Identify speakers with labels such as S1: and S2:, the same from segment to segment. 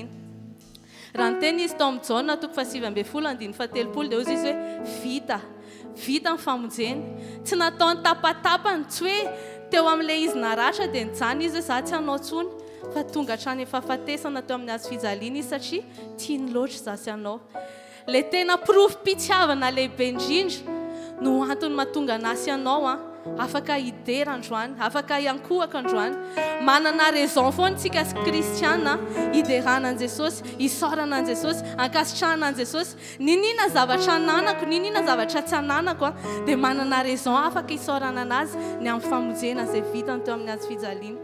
S1: raha ny teny izy tao amin'ny Jaona toko fahasivy ambin'ny folo andiny fahatelopolo dia hozy izy hoe vita ny famonjeny tsy nataony tapatapany tsy hoe teo amin'ilay izy naratra dia nijany izy hoe za tsy hanao tsony fa tonga hatrany efa fatesana teo amin'ny azo fijaliana izy satria tiany loatra za sy hanao ilay tena profim-pitiavana lehibe indrindra no antony mahatonga anasy ianao afaka idera androany afaka iankohaka androany manana raison foana tsika kristiana iderana an Jesosy isorana an Jesosy ankasitrahana an Jesosy ninina zavatra ananako ninina zavatra tsy ananako dia manana raison afaka isorana anazy ny amin'ny famonjena izay vitany teo amin'ny azo fijaliana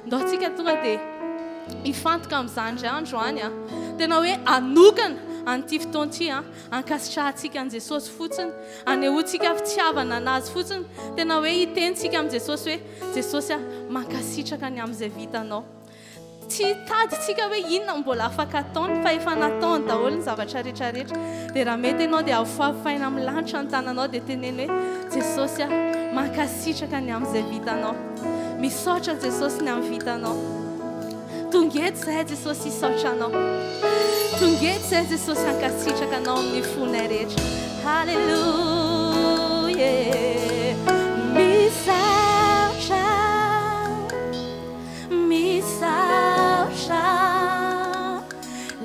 S1: ndotsika tonga dia ifantoka amin'izany indray androany tena hoe anokana an'ity fotoanty ankasitrahantsika an Jesosy fotsiny anehoantsika fitiavana anazy fotsiny tena hoe hitentsika amin'ny Jesosy hoe Jesosy mankasitraka ny amin'izay vitanao tsy taditsika hoe inona mbola afaka ataony fa efa nataony daholo ny zavatra rehetrarehetra dia raha mety ianao dia avoafaina amin'ny lanitra ny tananao dia teneny hoe Jesosy mankasitraka ny amin'izay vitanao misaotra Jesosy ny amin'ny vitanao tongeto izay Jesosy hisaotra anao tongeto izay Jesosy hankasitraka anao amin'ny fonay rehetra halleluja misaotra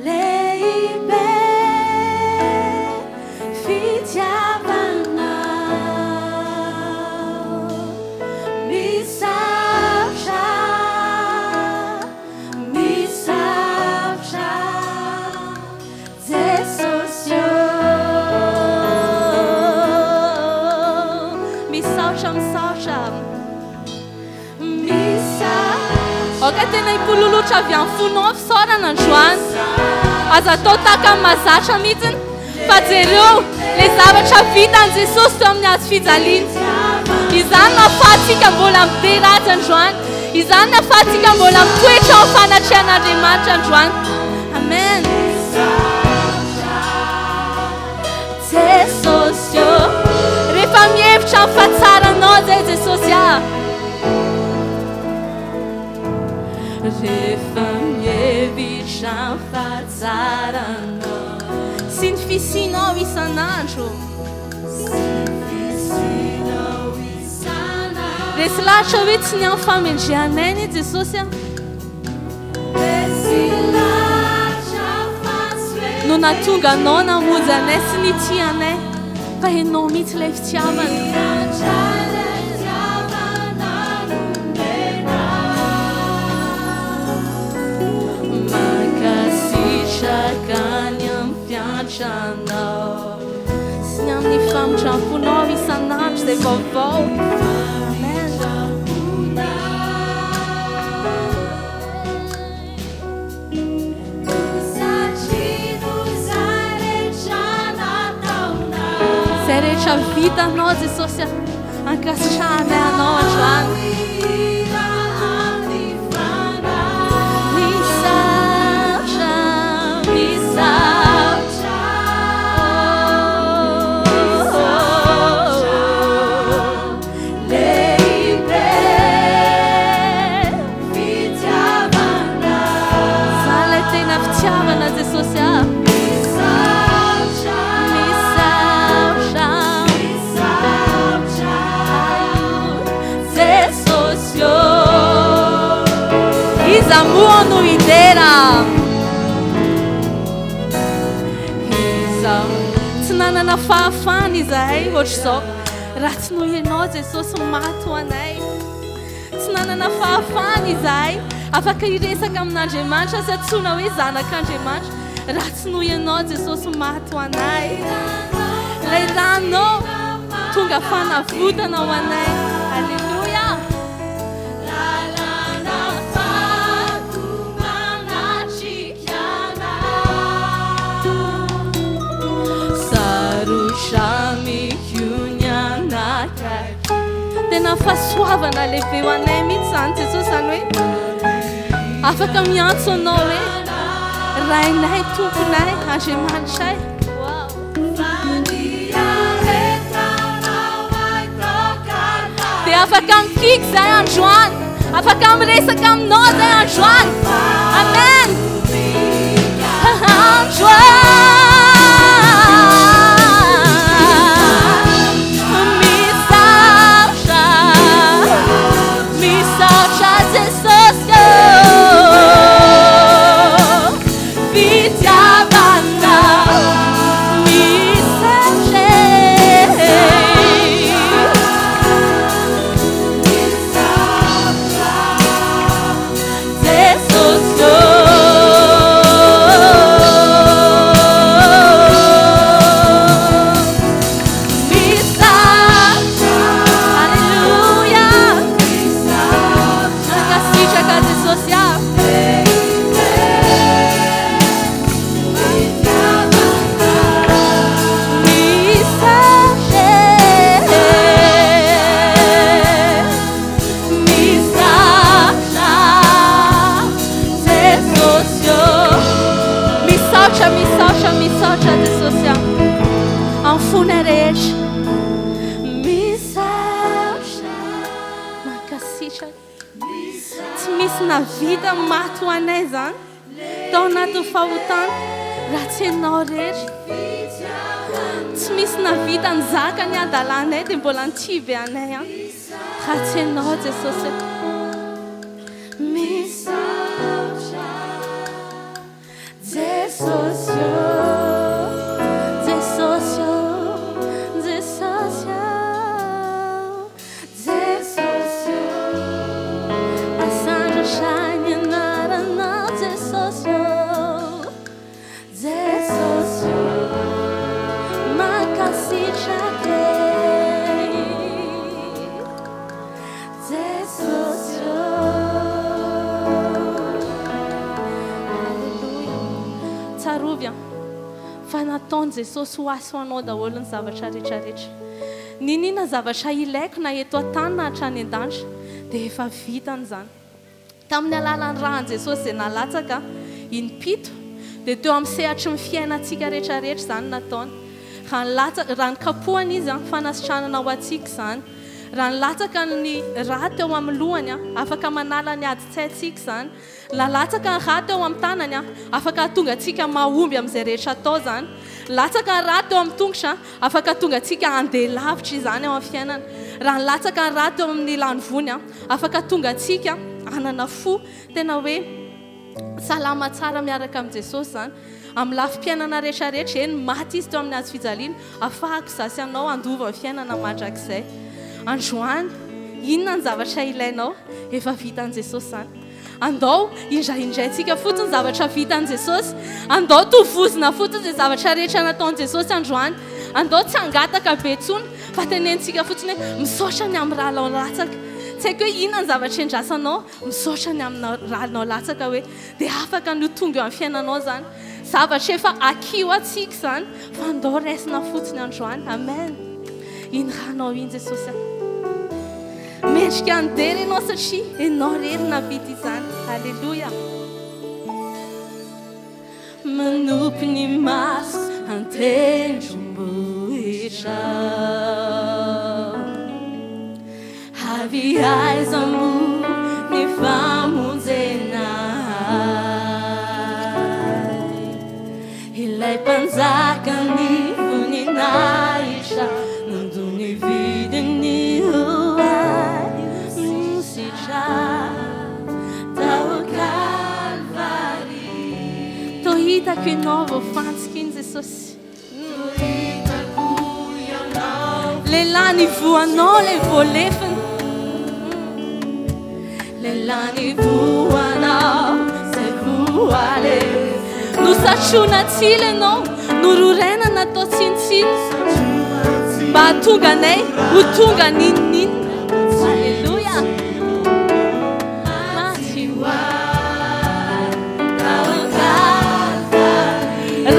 S1: lehibe fitiavana Oka tena ipololotra avy amin'ny fonao fisaorana androany aza atao tahaka amin'ny mahazatra mihitsiny fa jereo ilay zavatra vitan Jesosy teo amin'ny azo fijaliana izany nahafahantsika mbola mibe ratsy androany izany nahafahantsika mbola mitoetra ao fanatrehan'Andriamanitra androany amen Jesosy rehefa mihevitra amin'ny fahatsaranao zay Jesosy rehefa mihevitra amin'ny fahatsaranao sy ny fisinao isan'andro resy lahatra hoe tsy ny amin'ny famendrehanay ny Jesosy no natonga anao namonjy anay sy nitianay fa ianao mihitsy ilay fitiavana mankasitraka ny amin'ny fiantranao sy ny amin'ny famindramponao isan'andro izay vaovao izay rehetra vitanao Jesosy ankasitrahanay anao androany Amor no ideira tsy nanana fahafana izahay ohatr'izao raha tsy noho ianao Jesosy maty ho anay tsy nanana fahafana izahay afaka hiresaka amin'Andriamanitra sy antsoina hoe zanak'Andriamanitra raha tsy noho ianao Jesosy maty ho anay ilay ranao tonga fanavotana ho anay halleluja tena fahasoavana lehibe ho anay mihitsy izany Jesosy zany hoe afaka miantso anao hoe rainay tomponay Andriamanitray dia afaka mikiky izay androany afaka miresaka aminao izay androany amen na vida maty ho anay zany tao anatin'ny fahotana raha tsy hainao rery tsy misy navita nizaka ny adalanay dia mbola nitiby anay raha tsy hainao Jesosy misaotra Jesosy fa nataony Jesosy ho asy ho anao daholo ny zavatra rehetrarehetra ninina zavatra ilaiko na eto an-tany na hatrany an-danitra dia efa vitany zany tamin'ny alalan'ny rahan'i Jesosy izay nalatsaka impito dia teo amin'ny sehatry ny fiainantsika rehetrarehetra zany nataony raha nikapohana izy fanasitranana ho antsika zany raha nilatsaka ny raha teo amin'ny lohany afaka manala ny adi-tsaintsika zany latsaka ny raha teo amin'ny tanany afaka tonga antsika mahomby amin'izay rehetra atao zany latsaka ny raha teo amin'ny tongotra afaka tonga antsika handeha lavitra zany ao amin'ny fiainana raha nilatsaka ny raha teo amin'ny lanivony afaka tonga antsika hanana fo tena hoe salama tsara miaraka amin'ny Jesosy zany amin'ny lafim-piainana rehetrarehetra eny maty izy teo amin'ny azy fijaliana afahako zasy anao andova ny fiainana mandrakizay androany inona ny zavatra ilainao efa vitan'i Jesosy zany andao indraindraitsika fotsiny zavatra vitan'i Jesosy andao tovozina fotsiny izay zavatra rehetra nataon'i Jesosy androany andao tsy hangataka be tsony fa tenentsika fotsiny hoe misaotra ny amin'ny rahanao latsaka tsy haiko hoe inona ny zavatra endrasanao misaotra ny amin'ny rahanao latsaka hoe dia afaka no tonga eo amin'ny fiainanao zany zavatra efa akio atsika zany fa andao raisina fotsiny androany amen iny rahanao iny Jesosy mendrika andery ianao satria ianao rery navita izany halleluia manopy ny maso antendrombohitra avy aiza mo ny famonjenay ilay mpanjaka ny voninahitra nandony vidiny hitako ianao voafantsika iny Jesosy lehilahy ny voanao lay voalefiny lehilahy ny voanao zay voale nosatrona tsila ianao nororaina natao tsinitsiny mba hatonga anay ho tonga nininina halleluia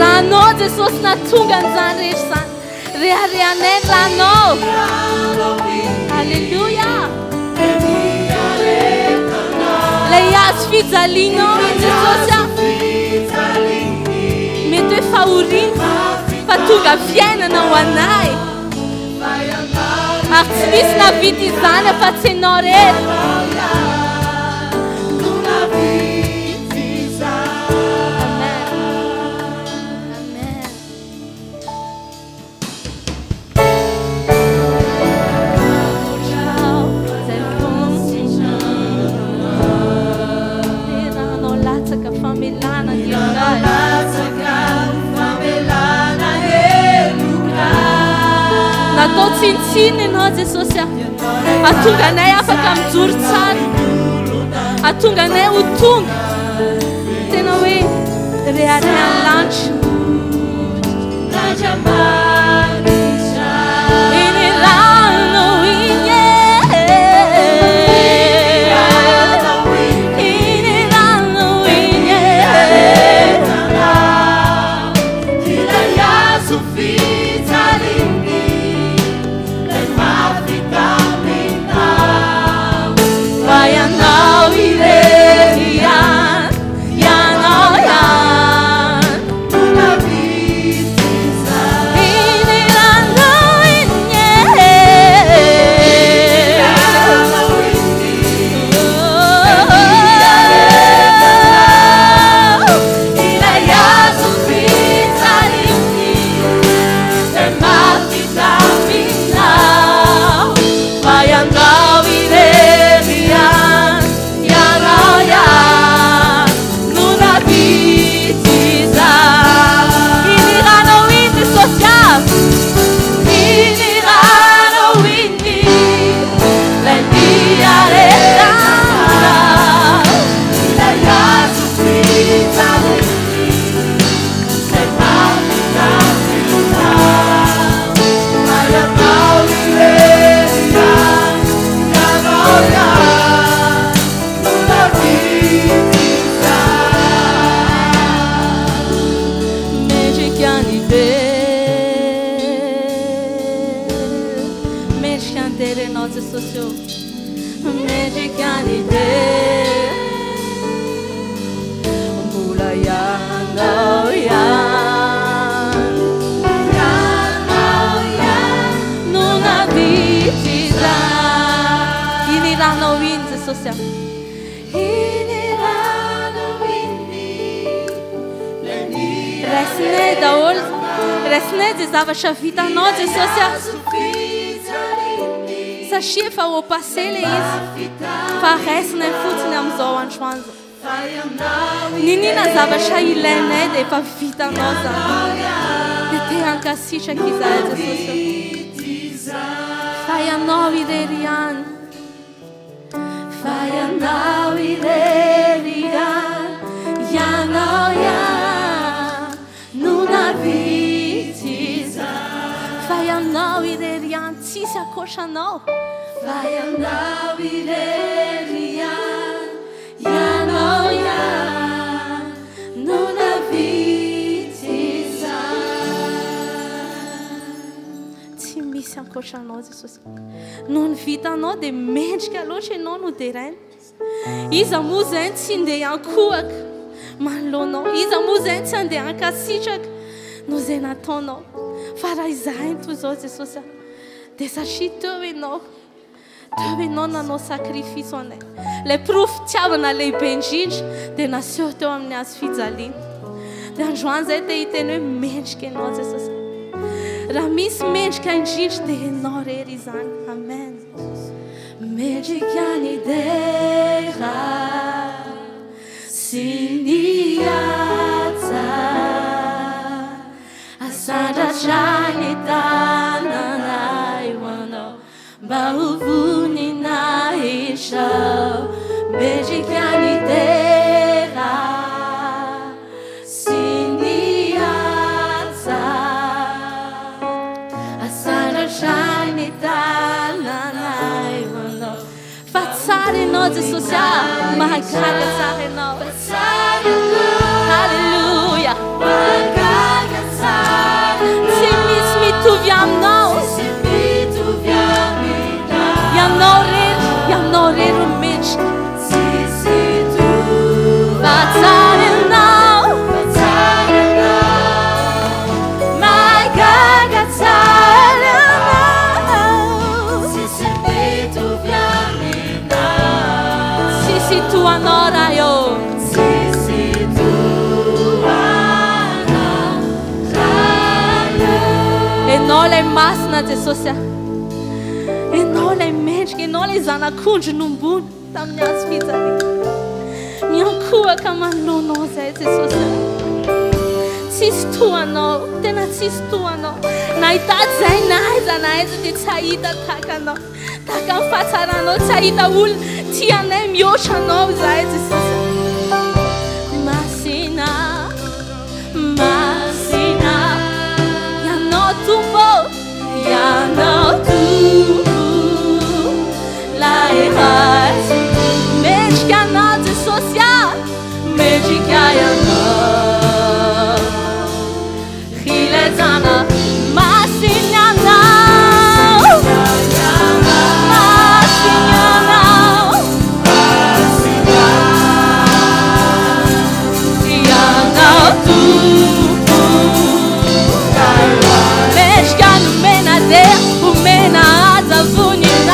S1: rahanao Jesosy natonga an'izany rehetra zany reharehanay rahanao halleluia lay azo fijalianao Jesosy mety hoe fahoriana fa tonga fiainana ho anay ary tsy misy navita izany fa tsy hainao rery atao tsinitsiny ianao Jesosy ahatonga anay afaka mijoro tsara ahatonga anay ho tonga tena hoe reharay amin'ny lanitra iny rano iny iny rano iny
S2: ilay azo fijaliny lay mafitaminao
S1: fa ianao irery ianao ihany
S2: nunavitiza
S1: iny rano iny
S2: ilay azo fijaliny lay mafitaminao
S1: fa ianao irery ianao ihany nunavitiza iny rano iny Jesosy iny rano iny lay niaretana
S2: ilay azo fijaliny lay mafitaminao ianao irery ianao ihany nunavitiza
S1: mendrika ny be mendrika ny terenao Jesosy mendrika ny be mbola ianao ihany
S2: ianao ihany
S1: nunavitiza iny ranao iny Jesosy
S2: iny rano iny lay
S1: raisinay daholo raisinay zay zavatra vitanao Jesosy
S2: azo fijaliny
S1: satria efa au passé le izy fa raisinay fotsiny amin'izao androany zao
S2: fa ianao
S1: ninina zavatra ilainay dia efa vitanao zany dia te hankasitraka izahay Jesosy
S2: itiza
S1: fa ianao irery ihany
S2: fa ianao irery ianao ihany nunavitiza
S1: fa ianao irery ihany tsisy akoatranao
S2: fa ianao irery ianao ihany nunavitiza
S1: tsy misy akoatranao Jesosy noho ny vitanao dia mendrika loatra ianao no deraina iza moa zay tsy andeha ankohaka manoloanao iza moa zay tsy andeha hankasitraka no zay nataonao fa raha izahay toy izao Jesosy dia satria teo ianao nanao sakrifisy anay ilay pirofitiavana lehibe indrindra dia naseho teo amin'ny azo fijaliana dia androany zay dia hiteny hoe mendrika ianao Jesosy raha misy mendrika indrindra dia ianao rery izany amen
S2: mendrika ny dera sy ny atsa asandratra ny tananay ho anao mba ho voninahitra mendrika ny dera sy ny atsa asandratra ny tananay ho anao
S1: fa tsara ianao Jesosy mahagaga tsara ianao halleluja tsy misy mitovy aminao ianao rery mendrika fa tsara ianao
S2: mahagaga tsara
S1: sisy toanao raha eo ianao lay masina Jesosy ianao lay mendrika ianao lay zanak'ondry nombony tamin'ny azo fijaliana miankohaka manoloanao zay Jesosy tsisy toanao tena tsisy toanao nahitady zay naiza dia tsy hahita tahaka anao tahaka amin'ny fahatsaranao tsy hahita olona tianay mihoatra anao zahay Jesosy masina masina ianao tompo ianao tompo laerazy mendrika anao Jesosy mendrika ianao hilezana masina anao masina anao ianao tompo mendrika nomena dia omena aza voninay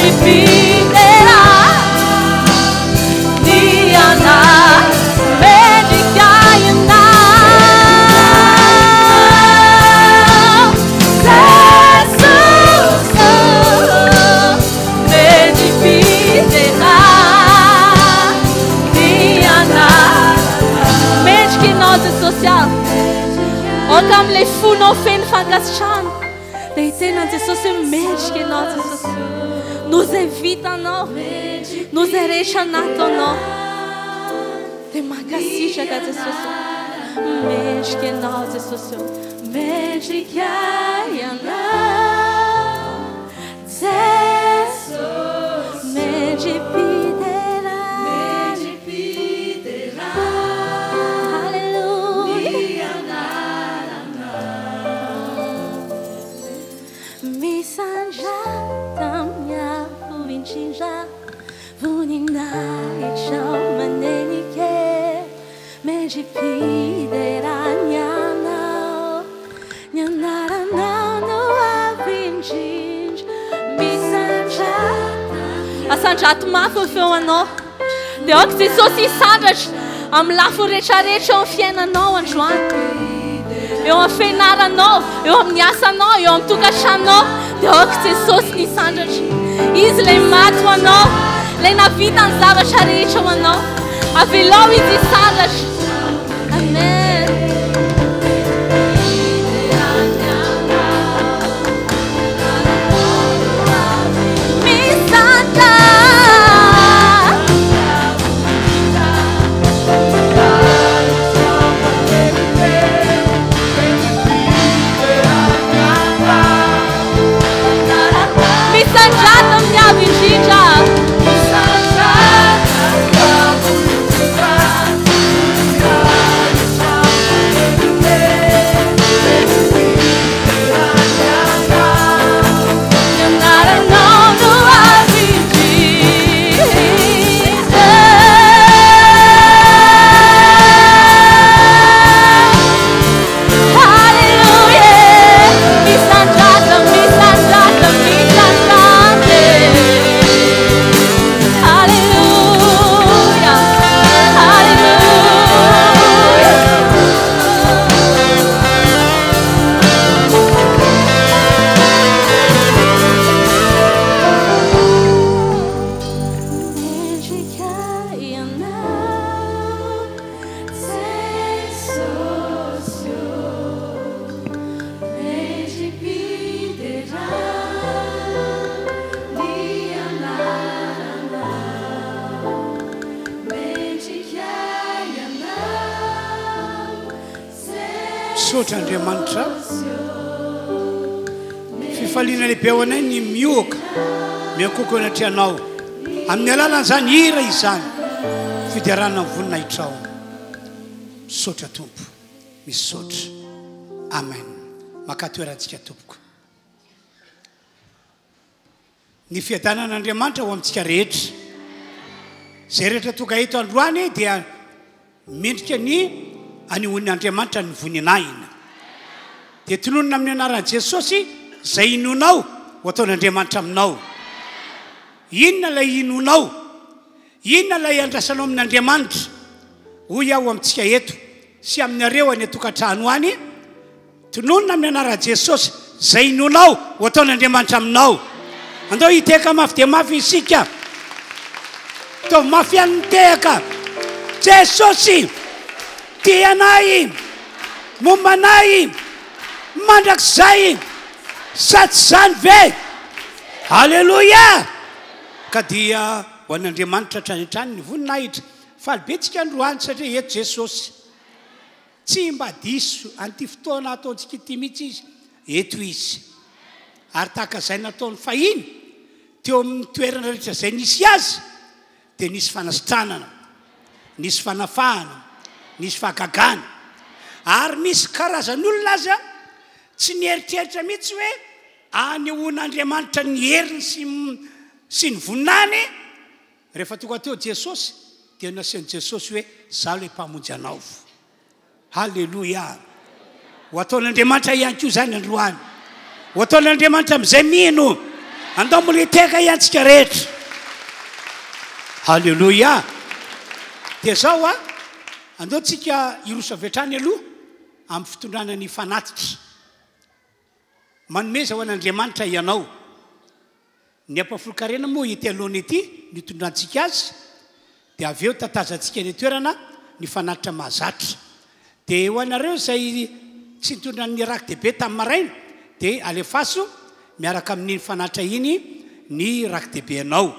S1: masina ianao asandrato mafy ny feoanao dia aoka Jesosy hisandratra amin'ny lafiny rehetrarehetra eo amin'ny fiainanao androany eo amin'ny fianaranao eo amin'ny asanao eo amin'ny tokantranonao dia aoka Jesosy ny hisandratra izy ilay maty ho anao ilay navita ny zavatra rehetra ho anao avelao izy hisandratra amen
S2: Sanjata minha
S3: misaotra Andriamanitra fifaliana lehibe ao anay ny mioka miakoko anatrianao amin'ny alalan'izany hira izany fidiarana ny vonina hitrao misaotra tompo misaotra amen makatoerantsika tompoko ny fiadanan'Andriamanitra ho amintsika rehetra zay rehetra toka eto androany dia mendrika ny anion'Andriamanitra ny voninahina dia tononona amin'ny anaran'i Jesosy zay inonao ho ataon'Andriamanitra aminao inona lay inonao inona lay andrasanao amin'Andriamanitra hoy aho amintsika eto sy aminareo any atokantrano any tononona amin'ny anaran'i Jesosy zay inonao ho ataon'Andriamanitra aminao andao hiteka mafy dia mafy isika to mafy aniteka Jesosy tianay mombanay mandrakizay satsy zany ve halleluia ka dia ho an'Andriamanitra tranitrany ny voninahitra falibetsika androany satria eto Jesosy tsy mba diso anty fotoana ataontsika ity mihitsy izy eto izy ary tahaka izay nataony fahiny teo amin'ny toerana rehetra izay nisy azy dia nisy fanasitranana nisy fanafahana nisy fahagagana ary misy karazan'olona aza tsy nieritreritra mihitsy hoe anehoan'Andriamanitra ny heriny sy ny voninahiny rehefa tonga teo Jesosy dia nasian'i Jesosy hoe zaho ilay mpamonjy anao halleluia ho ataon'Andriamanitra ihany koa zany androany ho ataon'Andriamanitra amin'izay mino andao moliteka iantsika rehetra halleluia dia zao andao tsika irosa vetrany aloha amin'ny fitondrana ny fanatitra manomeza ho an'Andriamanitra ianao ny ampafolokarena moa ity alohany ity nitondrantsika azy dia avy eo tatazantsika ny toerana ny fanatitra mahazatra dia ho anareo izay tsy nitondran'ny raky dehibe tamin'ny maraina dia alefaso miaraka amin'ny fanatitra iny ny raky dehibe anao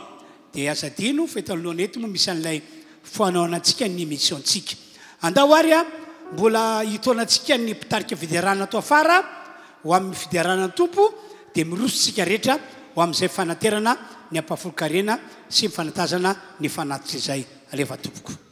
S3: dia azadino fetalohany eto moa misy an'ilay foanaonantsika ny missiontsika andao ary mbola hitoanantsika ny mpitarika fidiarana ato afara ho amin'ny fidiarana tompo dia mirosotsika rehetra ho amin'izay fanaterana ny ampafolokarena sy ny fanatazana ny fanatitra izay alefa tompoko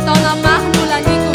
S2: Tauna marunulaniku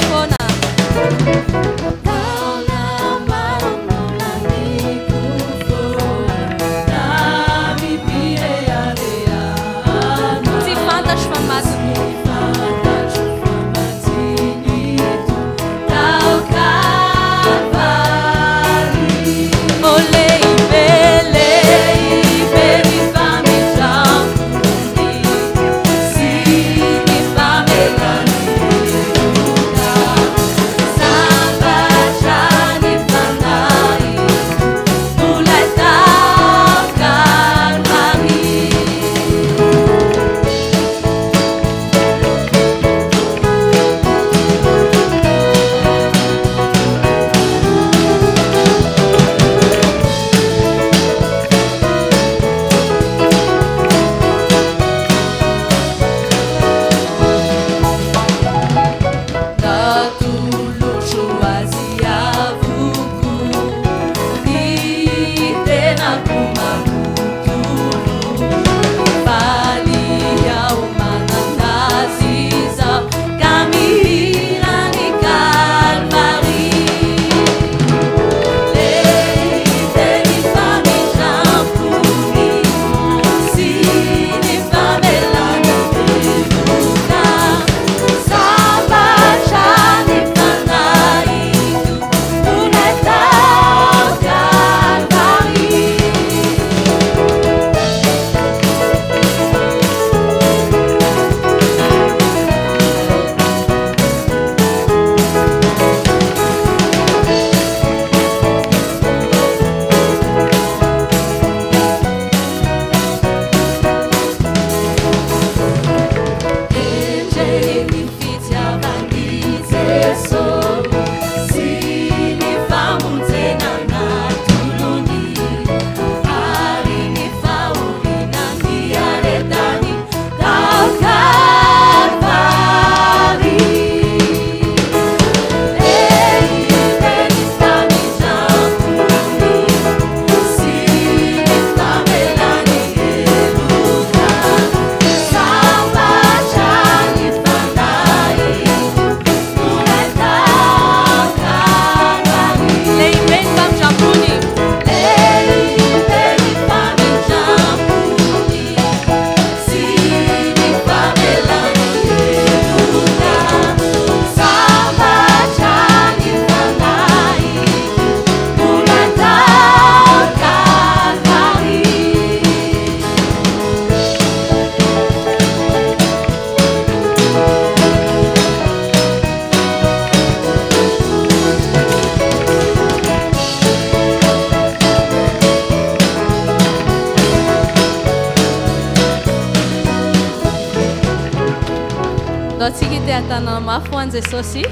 S1: ndao tsika iteatanana mafy ho an'i Jesosy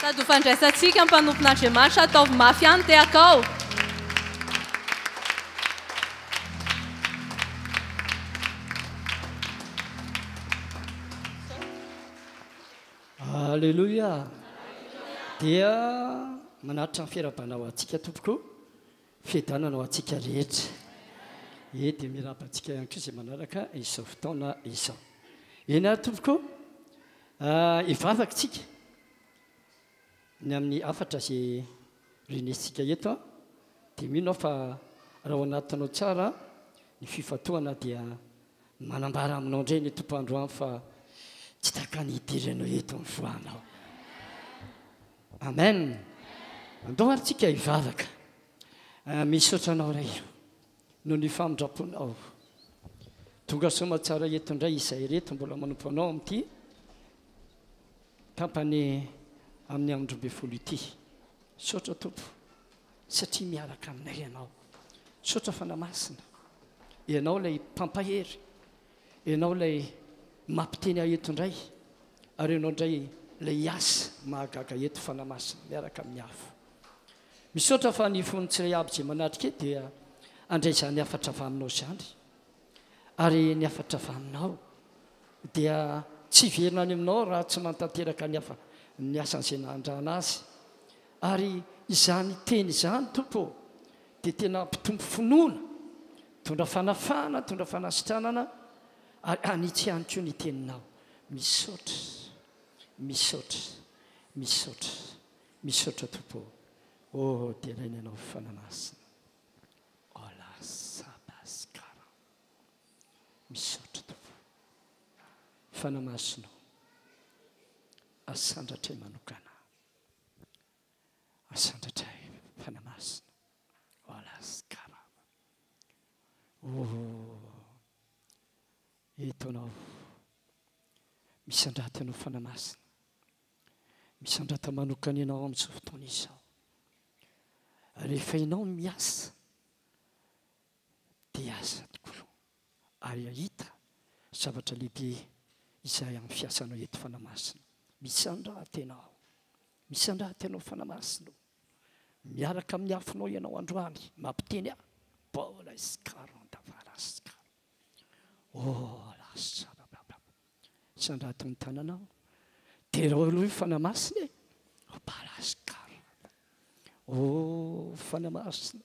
S1: sady ho fandraisantsika ny mpanompon'Andriamanitra ataovy mafy ihany teaka ao.
S4: Alléluia. Dia manaritra ny fiarabana ho antsika tompoko fiadanana ho antsika rehetra. Dia mirabantsika ihany koa izay manaraka izao fotoana izao. Eny ary tompoko hivavaka tsika ny amin'ny afatra izay renesika eto dia mino fa raha ao anatinao tsara ny fifatoana dia manambara aminao indray ny tompo androany fa tsy taka ny hidiranao eto ny voanao. Amen. Andao ary tsika hivavaka. Misaotranao ray no ny famindraponao. Tonga soma tsara eto indray izay reto mbola manompo anao amin'ity kampany amin'ny andro 12 ity. Saotra tompo satria miaraka aminay ianao. Saotra fanamasina. Ianao ilay mpampahery. Ianao ilay mampiteny eto indray. Ary ianao indray ilay asa mahagaga eto fanamasina miaraka amin'ny afo. Misaotra fa ny fon'ny tsiray aby izay manatrika dia andray izany afatra avy aminao izany. Ary ny afatra avy aminao dia tsy verina any aminao raha tsy mantanteraka ny asan'izay nahandrana azy. Ary izany teny izany tompo dia tena mpitombo finoana, tondra fanafana, tondra fanasitranana ary anitsy ihany koa ny teninao. Misaotra, misaotra, misaotra, misaotra tompo. Oh, dia rainy ianao fanamasina. Ola sabaskara. Misaotra tompo. Fanamasinao. Asandratray manokana. Asandratray fanamasina. Ola skara. Oh, eto anao. Misandrata ianao fanamasina. Misandrata manokana ianao amin'izao fotoana izao. Rehefa ianao miasa dia asa tokoa ary ahita zavatra lehibe izay amin'ny fiasanao eto fanamasina. Misandrata ianao, misandrata ianao fanamasina. Miaraka amin'ny afonao ianao androany mampiteny aho Paola iskaranta valaska. Oh lasa sandrata ny tananao terao aloha fanamasina balaska. Oh, fanamasina,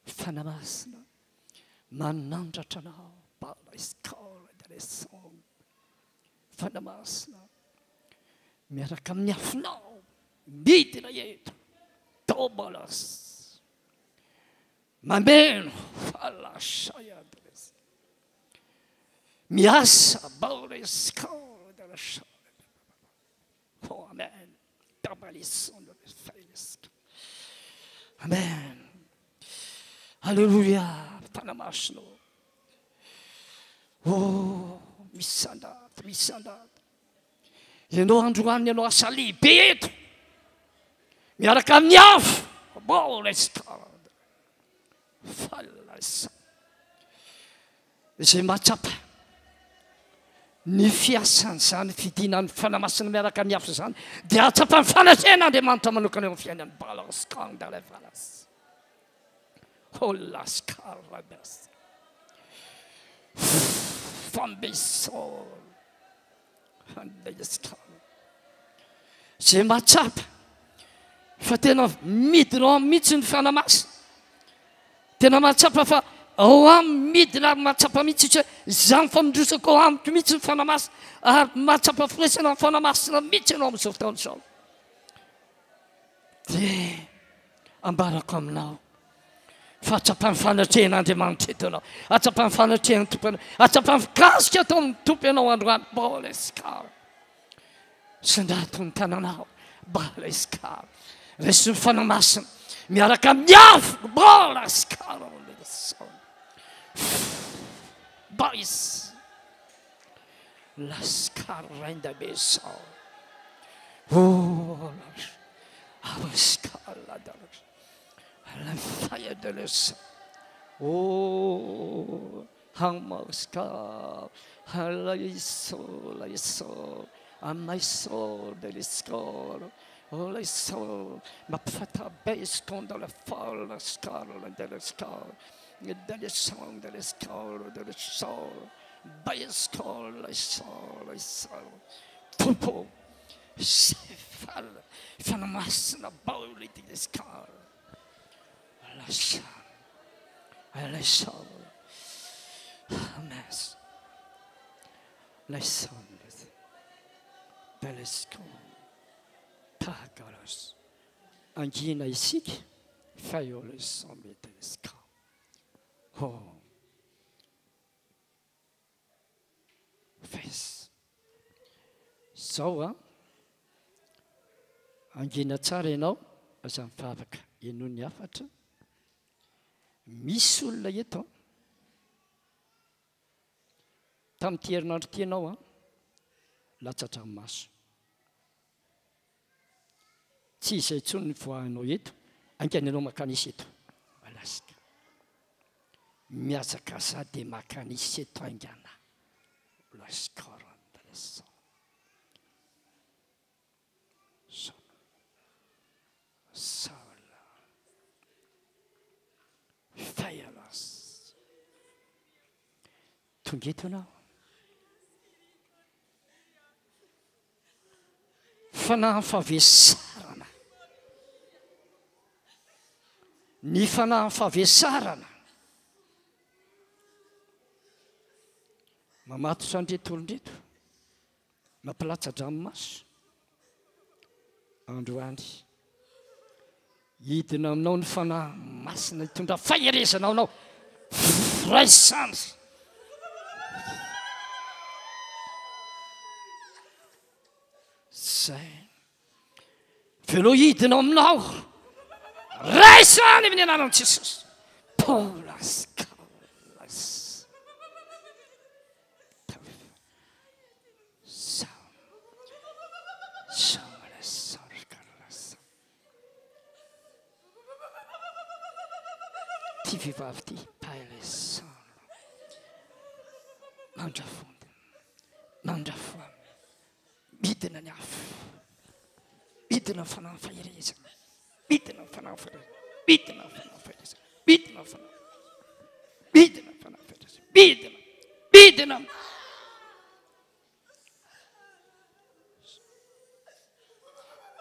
S4: fanamasina, manandratra anao, Paola iskara dareson, fanamasina, miaraka amin'ny afonao, midina eto, tobalas, mameno, falasaya dareson, miasa, Paola iskara dareson, oh amen, tabalisson dareson. Amen. Alléluia. Fanamasina. Oh, misandata, misandata. Ianao androany ianao asa lehibe eto. Miaraka amin'ny afo. Bola iskara. Falasa. Izay mahatsapa ny fiasan'izany fidinan'ny fanamasina miaraka amin'ny afo izany dia atsapa ny fanatren'Andriamanitra manokana eo amin'ny fiainany balaskandala falas. Olaskaradas. Fambesol. Handayaskara. Izay mahatsapa fa tena midina mihitsy ny fanamasina. Tena mahatsapa fa ao amin'ny midina mahatsapa mihitsy izany famindrosako ao amiko mihitsy ny fanamasina ary mahatsapa firesana ny fanamasina mihitsy ianao amin'izao fotoana izao. Dia ambarako aminao fa atsapa ny fanatrehan'Andriamanitra eto ianao, atsapa ny fanatrehan'ny tompo ianao, atsapa ny fikasika atao amin'ny tompo ianao androany baleskara. Sandrato ny tananao baleskara. Resy ny fanamasina miaraka amin'ny afo baleskara. Bais lascarrenda besao. Oh, avascala la fire de l'essa. Oh, Hamaska, Halaiso, Amaiso, Deliscol, Olaiso, Mapfata Basecon dans la folle, Scarle, Deliscol, Delisson, Deliscol, Delisol, Basecol, Isol, Tupo, Sefal, Fanamasna, Bowly, Deliscol, Alasol. Hamas, Lysonis, Belescon, Pagaros, Angina isik, Fayolis Sombetesca. Oh, face. So, Angina Tsareno, as I'm Favak, Inunyafat, Misul Layeton. Tamin'ity herinandro ty ianao latsatra amin'ny maso tsy izay intsony ny voahanao eto ankany ianao makanisy eto alasika miazaka za dia makanisy eto aingana lasikarandaso saola fayalas tonga eto ianao fanahy favesarana ny fanahy favesarana mamatotra andreto olondreto mampilatsa-dranomaso androany hidina aminao ny fanahy masina hitondra faherezana aminao raisany zay velo hidina aminao raisany amin'ny anaran'i Jesosy Paulas Kaulas ty vehivavy ty paelesana mandrafondy mandrafoa midina ny afo midina fanahy faherezana midina fanahy faherezana midina fanahy faherezana midina fanahy midina fanahy faherezana midina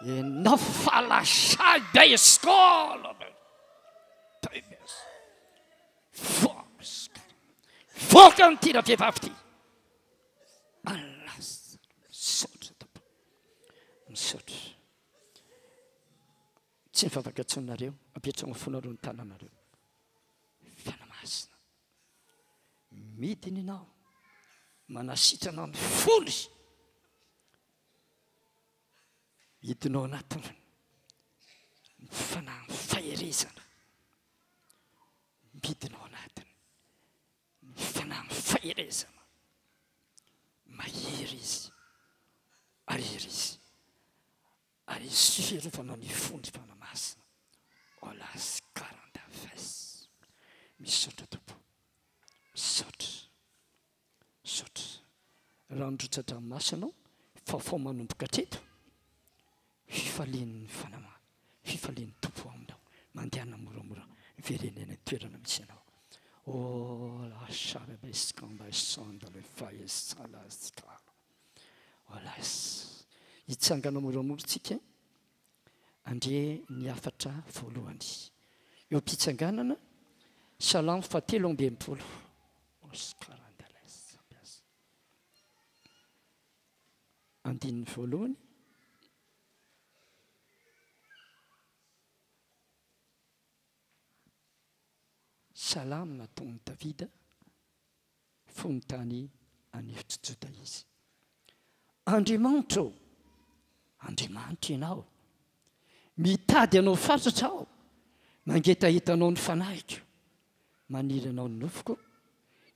S4: enao falasay da escola voaka nytira vehivavy ty alasa misaotra tompo misaotra tsy mifavakatsonareo apetrana fonareo ny tananareo fanamasina midiny ianao manasitrana ny fony hidinao anatiny ny fanahy faherezana midinao anatiny ny fanahy faherezana mahery izy ahery izy ary izy fierofanao ny fony fanamasina olas 40 fes misaotra tompo misaotra misaotra raha nodrotsatra amin'ny maso ianao fa manomboka hatreto fifalian'ny fanama fifalian'ny tompo aminao mandehana moramora verenena toerana misy ianao la charabescamba sonda le faesalaska olas hitsangana moramora tsika andre ny afatra voalohany eo am-pitsanganana Salamo 3:12 andininy voalohany salamo nataon'i Davida fony tany anefitra Joda izy Andriamanitra ianao mitady anao fatratra aho mangetahitanao ny fanahiko maniry anao ny nofoko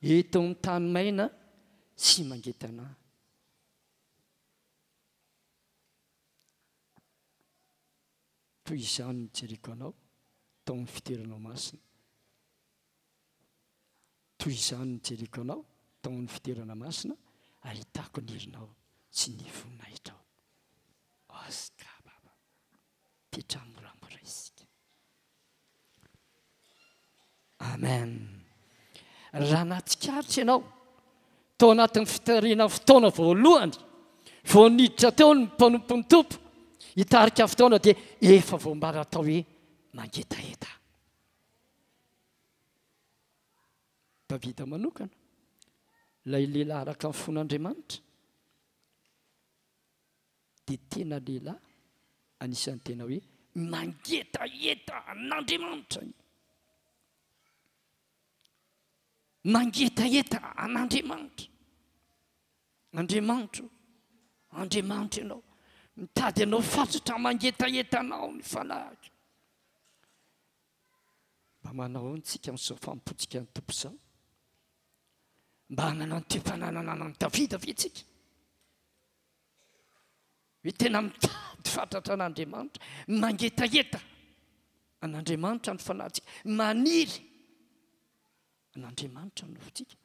S4: eto amin'ny tany maina sy mangetana toy izany ny jeriko anao tao amin'ny fitoeranao masina toy izany nyjereko anao tao amin'ny fiterana masina ahitako ny herinao sy ny voninahitra ao askababa petramoramora isika amen raha natsikaritra ianao tao anatin'ny fitariana fotoana voalohany vao niditra teo ny mpanompony tompo hitarika fotoana dia efa voambara atao hoe mangetaheta Davida manokana ilay lehilahy araka ny fon'Andriamanitra dia tena lehilahy anisan'ny tena hoe mangetaheta an'Andriamanitra mangetaheta an'Andriamanitra Andriamanitra ianao mitady anao fatratra mangetaheta anao ny falahatra mba manao ntsika amin'izao fampotsika ny tompo izao mba hanana ny toe-pananana ny Davida vetsika hoe tena mitady fatratra an'Andriamanitra mangetaheta an'Andriamanitra ny fanahintsika maniry an'Andriamanitra ny nofontsika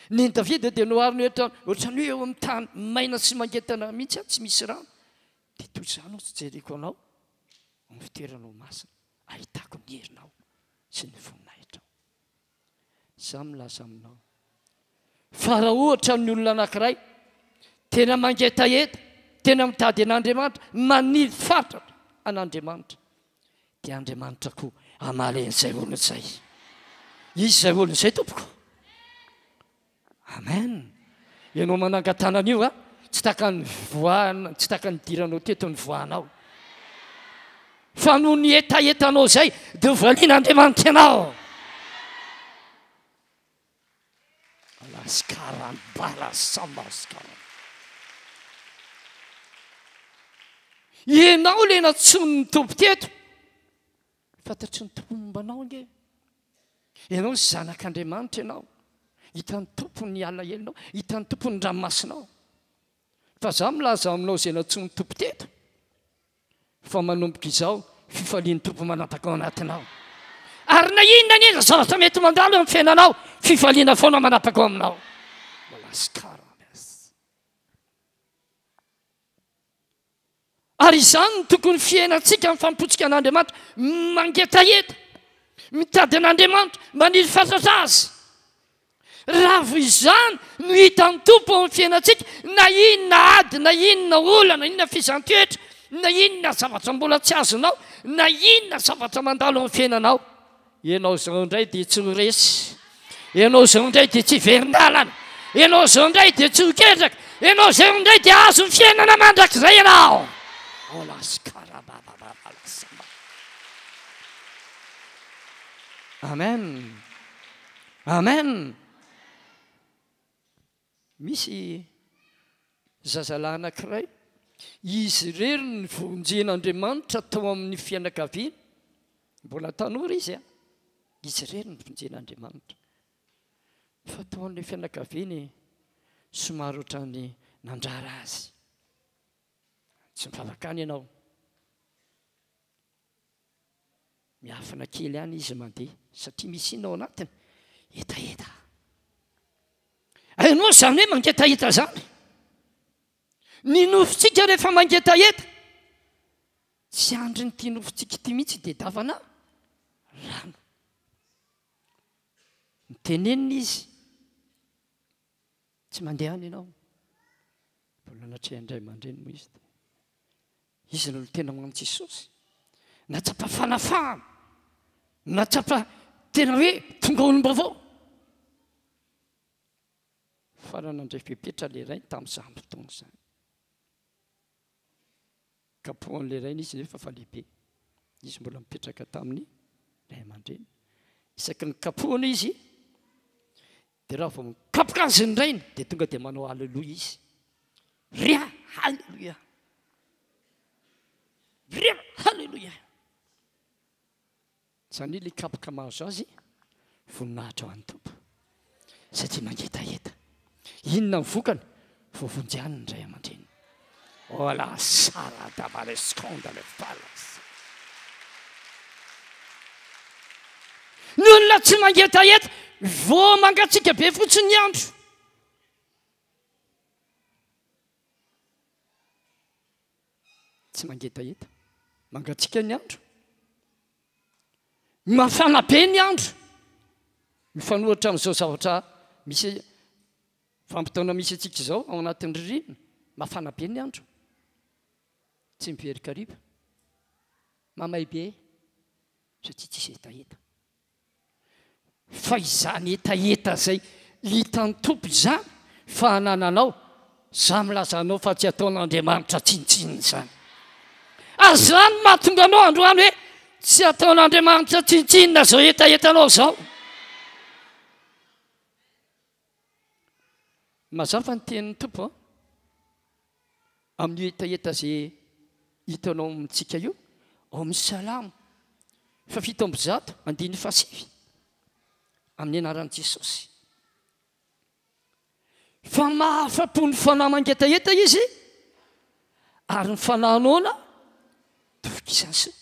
S4: ny Davida dia nohariny ohatrany hoe eo amin'ny tany maina sy mangetana mihitsy tsy misy rano dia toy izany tsy jereko anao amin'ny fitoeranao masina ahitako ny herinao sy ny voninahitrao za milaza aminao fa raha ohatra ny olona anankiray tena mangetaheta tena mitady an'Andriamanitra maniry fatratra an'Andriamanitra dia Andriamanitra koa amalen'izay olona izay izy izay olona izay tompoko amen ianao manangatanan'io a tsy taka ny voana tsy taka ny diranao teto ny voanao fa noho ny etaetanao izay dia hovalian'Andriamanitra ianao alaskarany balasambaskara ianao le natsony ny tompo teto fantatry ny tompo mombanao nge ianao sy zanak'Andriamanitra ianao hitan'ny tompony alahelinao hitan'ny tompony ranomasinao fa za milaza aminao izay natsony ny tompo teto fa manomboka izao fifalian'ny tompo manapaka ao anatinao ary na inona niza zavatra mety mandalo amin'ny fiainanao fifaliana foana manapaka ao aminao ary izany ny tokony fiainantsika amin'ny fampotsika an'Andriamanitra mangetaheta mitady an'Andriamanitra maniry fatratra azy raha vo izany no hitan'ny tompo amin'ny fiainantsika na inona ady na inona olana na inona fizantoetra na inona zavatra mbola tsy azonao na inona zavatra mandalo amin'ny fiainanao ianao izao indray dia tsy ho resy ianao izao indray dia tsy verindalana ianao izao indray dia tsy ho ketraka ianao izao indray dia azo ny fiainana mandrakizay ianao amen amen misy zazalahy anankiray izy rery ny vonjen'Andriamanitra tao amin'ny fianakaviana mbola tanora izy a izy rery ny vonjen'Andriamanitra fa tao amin'ny fianakaviany somary ohatrany nandrara azy tsy mivavakany ianao miafina kely ihany izy mandeha satria misy inao anatiny etaeta ainao izany hoe mangetaheta zany ny nofontsika rehefa mangetaheta tsy andry nyity nofontsika ity mihitsy dia davana rano mitenenina izy tsy mandeha any ianao mbola natrea indray mandreny moa izy no tena magnano Jesosy natsapa fanafahana natsapa tena hoe tonga olom-baovao farana andray fepetra le rainy tamin'izany fotoana izany kapohan'le rainy izy nefa fa lehibe izy mbola mipetraka tamin'ny ray aman-dreny isaky ny kapohana izy dia raha vao mikapoka azy ny rainy dia tonga dia manao aleloia izy ria halleloia ria halleloia zany le kapoka mahazo azy voninahitra ho an'ny tompo satria mangetaheta inona ny vokany voavonjany ny ray aman-dreny ola sara davale scandale falas ny olona tsy mangetaheta vo mangatsika be fotsiny ny andro. Tsy mangetaheta mangatsika ny andro, mafana be ny andro, mifanohitra amin'izao zavatra misy vanim-potoana misy atsika izao ao anatin'ny ririnina, mafana be ny andro, tsy miverika riba, mamay be satria tsisy hetaheta. Fa izany hetaheta zay hitan'ny tompo izany fa hanananao, za milazanao fa tsy ataon'Andriamanitra tsintsinina izany. Azany mahatonga anao androany hoe tsy ataon'Andriamanitra tsintsinina zao hetahetanao zao. Mazava ny tenin'ny tompo amin'ny hetaheta zay hitanao amintsika io, ao amin'ny Salamo 7:1 amin'ny anaran'i Jesosy. Fa mahafa-po ny fanahy mangetaheta izy, ary ny fanahy noana tofokisany.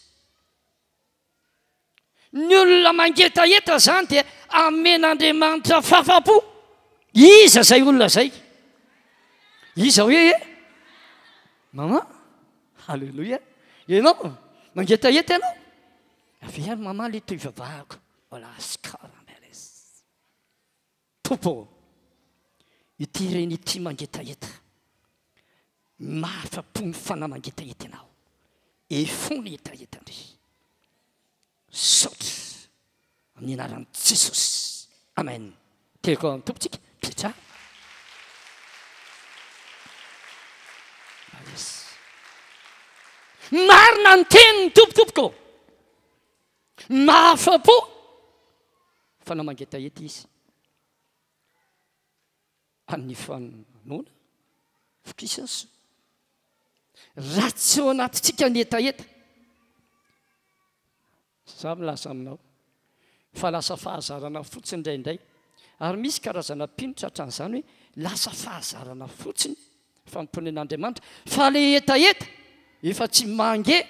S4: Ny olona mangetaheta zany dia amen'Andriamanitra fahafa-po. Iza zay olona zay? Iza hoe mama, halleloia, ianao mangetaheta ianao? Avy ary mama le toy vavahako, olaskarameles. Tompo, ity reny ity mangetaheta, mahafa-po ny fanahy mangetaheta ianao, efony hetaheta-ndry. Saotra amin'ny anaran'i Jesosy. Amen. Teriko amin'ny tompontsika, petra. Marina ny tenin'ny tompotompoko, mahafa-po fanahy mangetaheta izy. Amin'ny fanoana fokisany soa. Raha tsy ao anatitsika ny hetaheta, za milaza aminao fa lasa fahazarana fotsiny indraindray, ary misy karazana pinotra hatran'izany hoe lasa fahazarana fotsiny famponen'Andriamanitra, fa le hetaheta efa tsy mange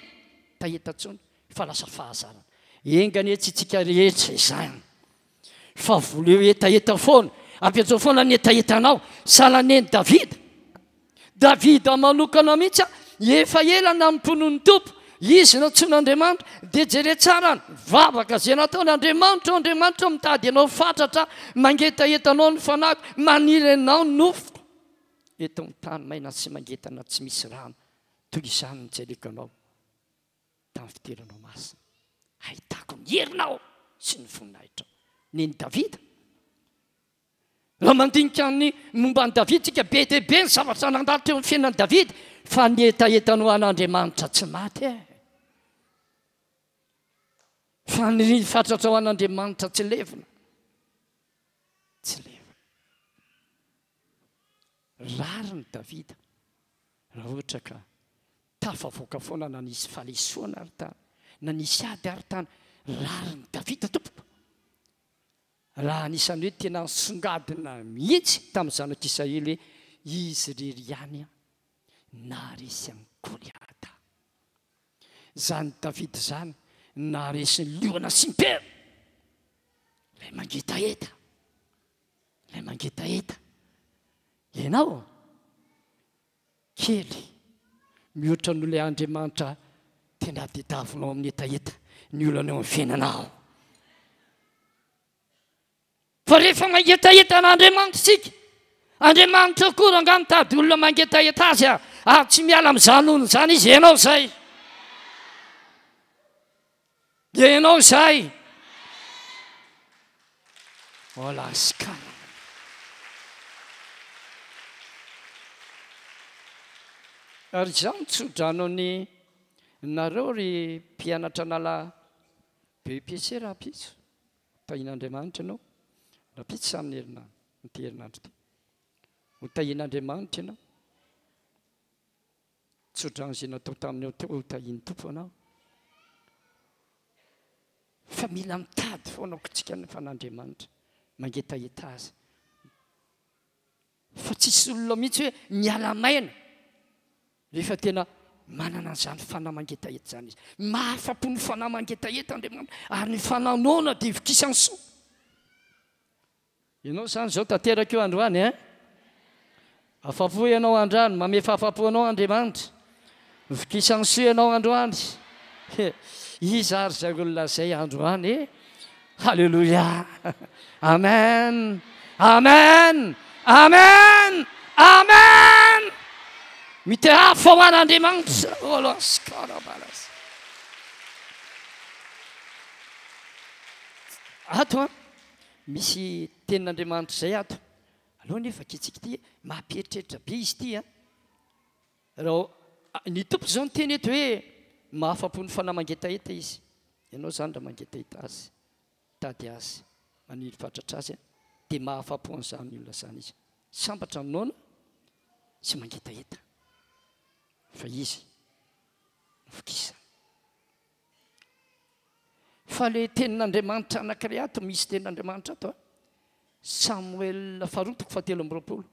S4: taheta tsony fa lasa fahazarana. Engany etsitsika rehetra izany, fa voleo hetaheta foana, ampiatsao foana ny etahetanao. Salaneny Davida manokana mihitsy, efa ela nampon'ny tompo, izy natsoin'Andriamanitra, dia jere tsara ny vavaka zay nataon'Andriamanitra. Andriamanitra mitady ianao fatratra, mangetahetanao ny fanahiko, maniry anao ny nofo. Eto amin'ny tany maina sy mangetana tsy misy rano, toy izany ny tseleko anao tamin'ny fiteranao masina. Ahitako ny herinao sy ny voninahitra neny Davida. Raha mandinika ny momba ny Davida, tsika be dia be ny zavatra nandalo teo amin'ny fiainan'i Davida, fa ny etahetanao an'Andriamanitra tsy maty e. Fa ny fatratra ho an'Andriamanitra tsy levona. Tsy levona. Rary ny Davida raha ohatra ka tafavoaka foana na nisy falesoana ary tany, na nisy ady ary tany. Rary ny Davida tompoko. Raha anisan'ny hoe tena songadina mihitsy tamin'ny zanak'Israely, izy rery ihany naresy amin'ny Goliata. Zany Davida zany naresy ny liona sy ny pera. Lay mangetaheta, lay mangetaheta. Ianao kely mihoatra n'olay Andriamanitra tena tadiavinao amin'ny hetaheta, ny olana eo amin'ny fiainanao. Fa rehefa mangetaheta n'Andriamanitra tsika, Andriamanitra koa raha mitady olona mangetaheta azy, ary tsy miala amin'izany olona izany izy. Ianao zay, ianao zay. Olaskana. Ary izany tsodrano ny nareo ry mpianatra nala BEPC rapitso tahin'Andriamanitra ianao, rapitso samy herinandro ny herinandro ty ho tahin'Andriamanitra ianao. Tsodrano izay natao taminao teo ho tahin'ny tompo anao, fa mila mitady foana aokontsika ny fan'Andriamanitra mangetaheta azy. Fa tsisy olona mihitsy hoe miala maina rehefa tena manana an'izany fanahy mangetaeta zany izy mahafapo ny fanahy mangetaeta Andriamanitra ary ny fananona dia vikisany soa ianao zany zao tanteraka eo androany afapo ianao andrano mamefa afapo anao Andriamanitra vikisany soa ianao androany izy ary zay olona zay androany halleloia amen amen amen amen mitehafo ho an'Andriamanitra olaskarabalas ato misy tenin'Andriamanitra zay ato aloha nefa kitsika ty mampieritreritra be izy ty raha ny tompo zao ny teny eto hoe mahafapo ny fanahy mangetaeta izy ianao zany raha mangetaeta azy tady azy maniry fatratra azy dia mahafapo an'izany olona zany izy sambatra aminona sy mangetaeta fa izy fikisa fa le tenin'Andriamanitra anankiray ato misy tenin'Andriamanitra ato Samuel faharotoko fahatelo amby roapolo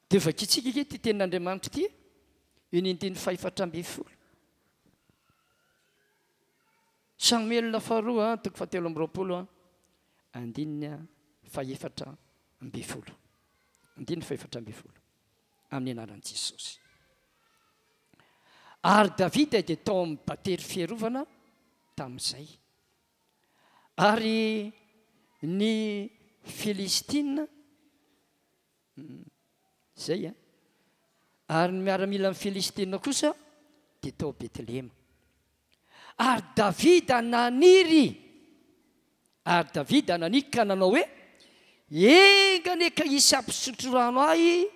S4: dia vakitsika ike ty tenin'Andriamanitra ty indiny fahefatra amby folo Samuel faharoa toko fahatelo amby roapolo andininy fahefatra amby folo andininy fahefatra amby folo amin'ny anaran'i Jesosy ary Davida dia tao amin'ny batery fiarovana tamin'izay ary ny Filistina zay ary ny miaramila amin'ny Filistina kosa dia tao Betlehema ary Davida naniry ka nanao hoe enganeka isy ampisotro rano ahy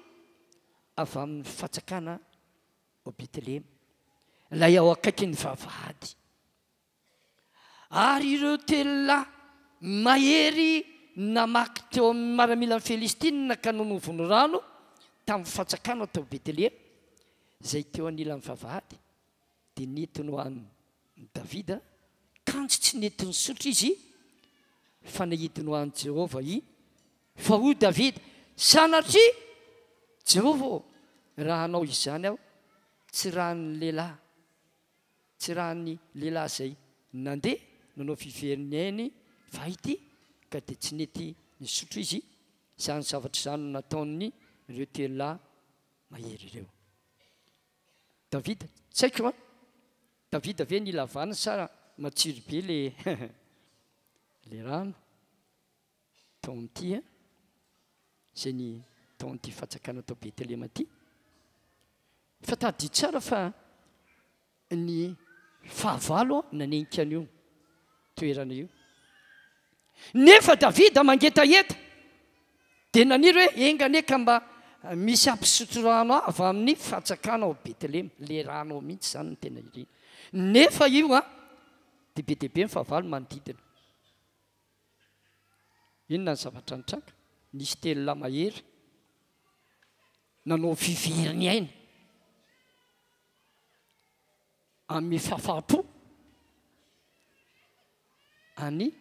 S4: avy amin'ny fatsakana ao Betlehema lay ao akaiky ny vavahady ary ireo telolahy mahery namaky teo amin'ny miaramila amin'ny Filistina ka nonovo ny rano tamin'ny fatsakana tao Betlehema zay teo anilany vavahady dia netiny ho an'ny Davida kanjo tsy netiny sotro izy fa nahidiny ho an'i Jehova fa ho Davida sanatria Jehova raha anao izany aho tsy rahan'ny lehilahy zay nandeha nanao fiveriny ainy va ity ka dia tsy nety nisotro izy zany zavatra zany nataony ireo telolahy mahery ireo Davida tsy haiko Davida ve nilavana sa matsiro be le rano tao amin'ity zay ny tao amin'ity fatsakana tao Betlehema ty fa tady tsara fa ny fahavalo nanenika an'io toerana io nefa Davida mangetaeta dia naniry hoe enganeka mba misy ampisotro rano avy amin'ny fatsakana ao Betlehema le rano ao mihitsy zany ny tena irina nefa io dia be dia be ny fahavalo manodidina inona ny zavatra nitranga nisy telolahy mahery nanao fiveriny aina amin'ny fahafapo any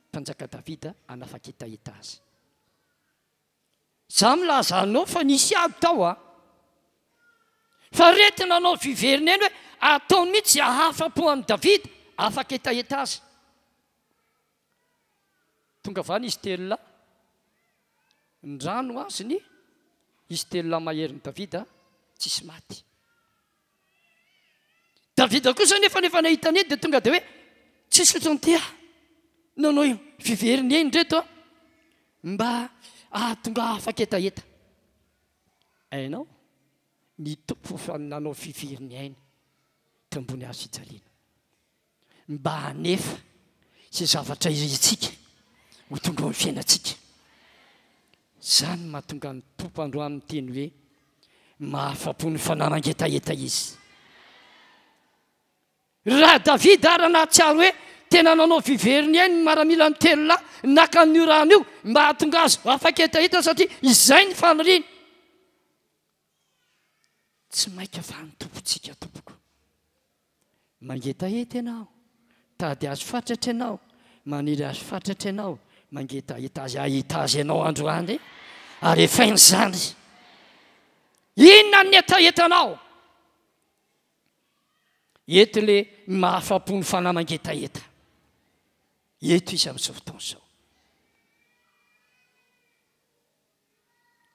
S4: mpanjaka Davida anafaketaeta azy za milaza anao fa nisy aby tao fa retina anao fiveriny ainy hoe ataony mihitsy ahafapo amin'ny Davida afaka etaeta azy tonga vany izy telolahy ndrano azy ny izy telolahy mahery ny Davida tsisy maty Davida kosa nefa nahitany eny dia tonga dia hoe tsy sotro ny nanao io fiveriny eny reto mba tonga afaka etaeta ainao ny tompo fa nanao fiveriny ainy tambony azo fijaliana mba hanefa sy zavatra iritsika ho tonga ny fiainantsika zany mahatonga ny tompo androany teny hoe mahafapo ny fanahy mangetaeta izy raha Davida ary nahatsiaro hoe tena nanao fiveriny ainy ny miaramila ny telolahy naka n'io rano io mba hahatonga azo afaka etaeta satria izay ny faniriany tsy maika va ny tompontsika tompoko mangetaeta ianao tady azo fatratra ianao maniry azo fatratra ianao mangetaeta azy ahita azy ianao androany ary efainy zany inona ny etaetanao eto le mahafapo ny fanahy mangetaeta eto izy amin'izao fotoana izao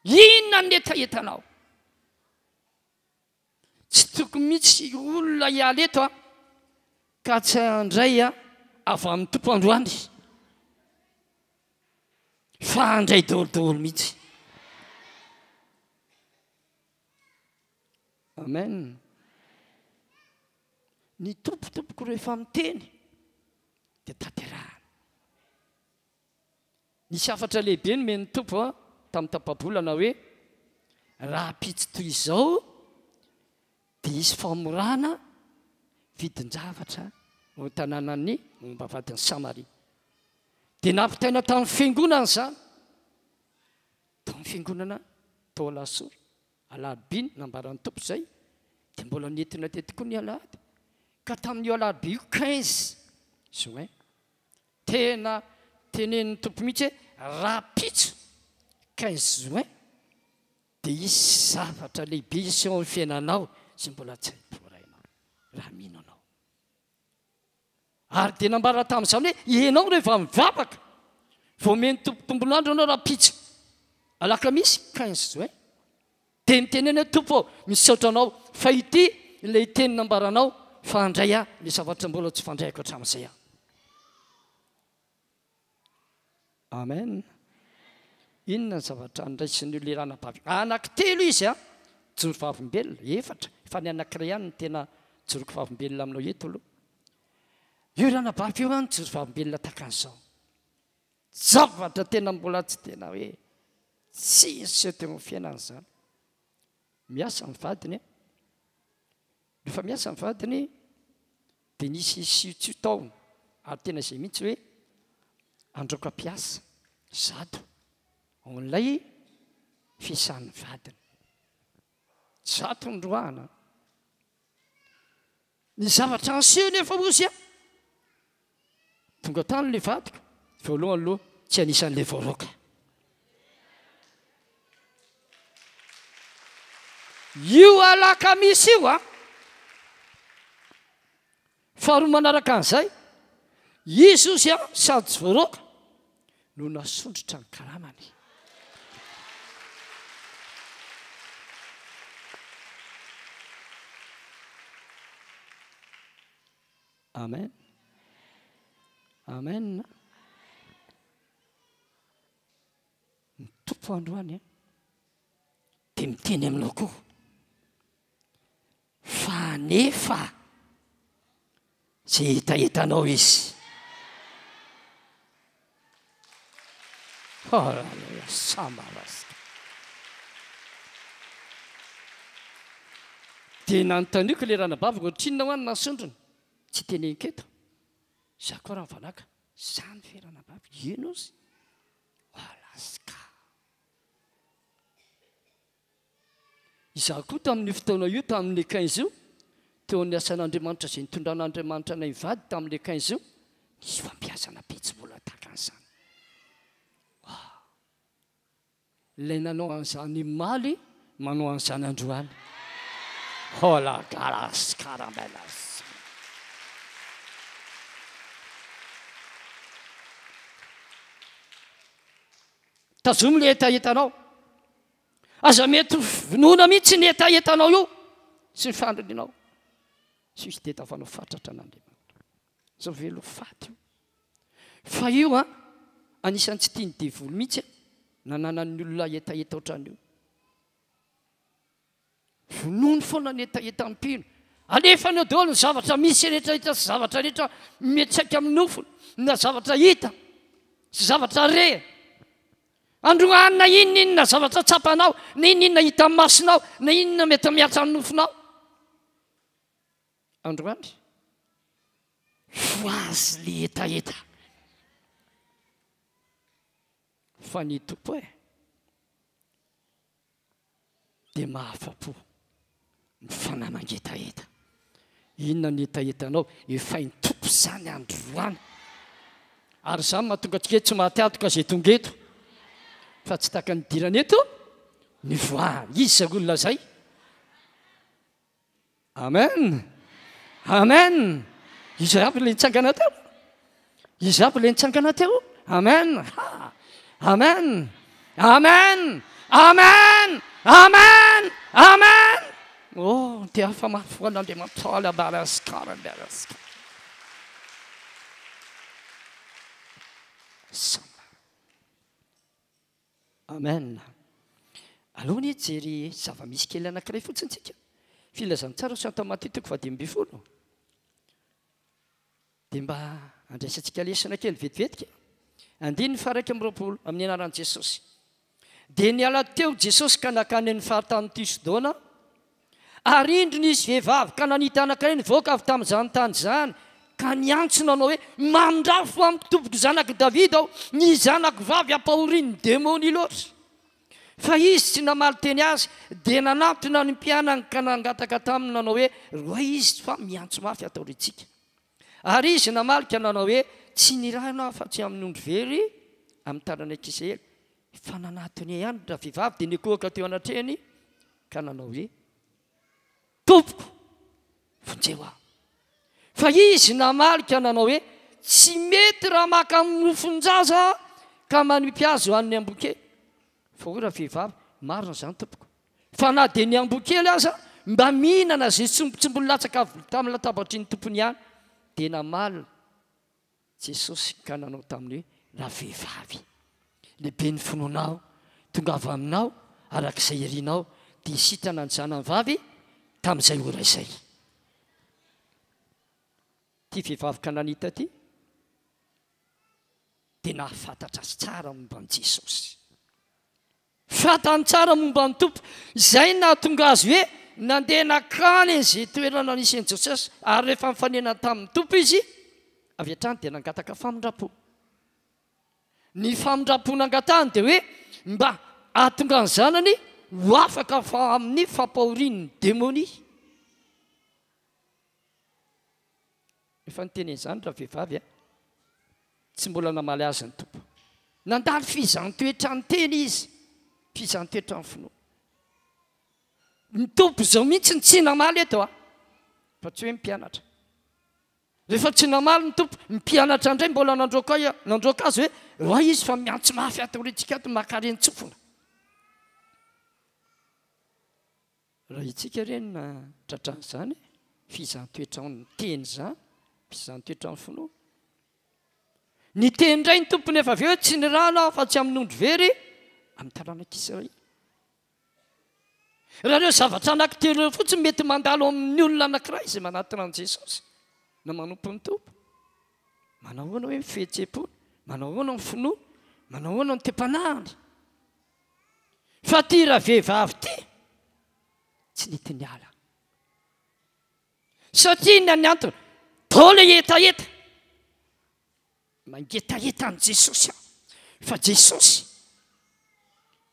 S4: inona ny etaetanao tsy tokony mihitsy olona hiala eto a ka tsy handray a avy amin'ny tompo androany fa handray daholodaholo mihitsy amen ny tompotompoko rehefa miteny dia tanterahana nisy afatra lehibe no meny tompo a tamin'ny tapabolana hoe raha pitsy toy izao dia isy famorana vidin-javatra ho tanànany momba vadin'ny Samaria dia nampitaina tamin'ny fiangonana izany tamin'ny fiangonana tao Lasoro Alarobiny nambaran'ny tompo izay dia mbola nentina tetikoa ny alahady ka tamin'io alarobia io 15 juin tena tenenin'ny tompo mihitsy hoe raha pitso 15 juin dia isy zavatra lehibe isy ao ny fiainanao sy mbola tsy porainao raha mino anao ary dia nambara tamin'izany hoe ianao rehefa mivavaka vao meny tompotombonandro anao raha pitso alakamisy 15 juin dia mitenena tompo misaotra anao fa ity ilay teny nambaranao fa handray a ny zavatra mbola tsy fandrayako hatramin'izay a amen inona ny zavatra andraisin'io le ranabavy anankitelo izy a joro vavimbelona efatra fa ny anankiray ihany ny tena joroko vavimbelona aminao eto aloha io ranabavy io a ny joro vavimbelona takan'izao zavatra tena mbola tsy tena hoe tsisy teo amin'ny fiainana izany miasa amin'ny vadiny rehefa miasa amin'ny vadiny dia nisy siotio taona ary tena izay mihitsy hoe androka mpiasa zato on'ilay fiasan'ny vadiny zato ny roana ny zavatra anseho nefa ozy a tonga tany le vadiko voalohany aloha tsy anisan'ilay voaroka io alakamisy io a faharoa manaraka an'izay izy ozy a sady tsy voaroka no nasondrotra ny karamany amen amen ny tompo androany a dia miteny aminao koa fa nefa zay hitahitanao izy samaras dia nanontaniako le ranabavy ohatrinona ho any nasondrony tsy teneniketo za koa raha mivanaka zany fe ranabavy ino izy alaska izaho koa tamin'ny fotoana io tamin'le 15 io teo ny asan'Andriamanitra izay nitondran'Andriamanitra nay vady tamin'le 15 io nisy fampiasana pitsy-bola takan'izany ilay nanao an'izany maly manao an'izany androany hola galas karamelas tazomy le etaetanao aza mety vonoina mihitsy ny etaetanao io sy ny fandrinao sisy dia tafanao fatratra an'Andriamanitra zao velo faty io fa io a anisan'ny tsy tiany devolo mihitsy nananan'ny olona etaeta ohatrany io vonoiny foana ny etaeta mpino alefany eo daholo ny zavatra misy rehetrarehetra sy zavatra rehetra metsaiky amin'ny nofony na zavatra hita sy zavatra re androanina inona zavatra tsapanao na inona hita amin'ny masinao na inona mety miatra amin'ny nofonao androany foazy le etaeta fa ny tompo dia mahafapo ny fanahy mangetaeta inona ny etaetanao efa ny tompo zany androany ary zany mahatonga antsika tsy mahatiatoka zay tonga eto fa tsy taka ny dirana eto ny voany izy olona zay amen amen. Izay aby le nitsangana teo, izay aby le nitsangana teo, amen, amen, amen, amen, amen, amen. Oh, dia fa mahafoan'Andriamanitra ala baraskara baraskara. Amen. Aloha ny jery zava-misy kely anankiray fotsiny tsika. Filazany tsara sy atao matitiko 20. Dia mba andraisantsika lesona kely vetivetika. Andiny faraiky amin'ny 20 amin'ny anaran'i Jesosy. Dia niala teo Jesosy ka nakany ny fahatany Tisodona. Ary indrony izy vehivavy ka nanita anankiray nivoaka avy tamin'izany tany izany. Ka niantsona anao hoe mandrafo amin'ny tompoko zanaky David aho, ny zanako vavy ampahorian'ny demôny loatra. Fa izy tsy namaly teny azy, dia nanatona ny mpianany ka nangataka taminy nanao hoe roa izy fa miantso mafy ataorintsika. Ary izy namalika nanao hoe tsy nirahana fa tsy amin'ny ondro very amin'ny taranak'Israely. Fa nanatony ihany raha vehivavy dia nikohaka teo anatrehany ka nanao hoe tompoko vonjeo aho. Fa izy namalika nanao hoe tsy mety raha maka amin'ny nofon-jaza ka manimpiazo an'ny amboke. Fa hoe raha vehivavy marina izany tompoko. Fa na dia ny ambokely aza mba mihinana izay tsombotsomboly latsaka tamin'ny latabatry ny tompony ihany. Dia namaly Jesosy ka nanao taminy hoe raha vehivavy. Lehibe ny finoanao, tonga avy aminao, arak'izay irinao, dia isitana ny zanany vavy tamin'izay ora izay. Ty vehivavy kananita ty dia nahafantatra azy tsara momba ny Jesosy. Fantany tsara momba ny tompo, izay nahatonga azy hoe nandeha nakany izay toerana nisy an'i Jesosy, ary rehefa mifanena tamin'ny tompo izy, avy hatrany dia nangataka famindrapo. Ny famindrapo nangatany dia hoe mba ahatonga ny zanany ho afaka amin'ny fampahorian'ny demôny. Efa niteny izany raha vehivavy tsy mbola namaly azy ny tompo. Nandalo fizantoetra ny teny izy, fizantoetra ny finoana. Ny tompo izao mihitsy tsy namaly eto fa tsy hoe mpianatra. Rehefa tsy namaly ny tompo, mpianatra indray mbola nandroaka azy hoe roa izy fa miantso mafy ataorintsika ato makareny tsofona. Raha itsika ireny na tratran'ny izany fizantoetra ny teny izany, fizantoetra ny finoana. Ny teny indray ny tompony efa avy eo tsy ny rana fa tsy amin'ny ondro very amin'ny taranak'Israely. Raha reo zavatra anankitelo fotsiny mety mandalo amin'ny olona anankiray izay manatona an'i Jesosy na manompo ny tompo. Manao ahoana hoe fihetsem-po, manao ahoana ny finoana, manao ahoana ny tem-panahiny. Fa ty raha vehivavy ty tsy nety niala. Satria ny antony taola etaeta, mangetaeta ny Jesosy aho. Fa Jesosy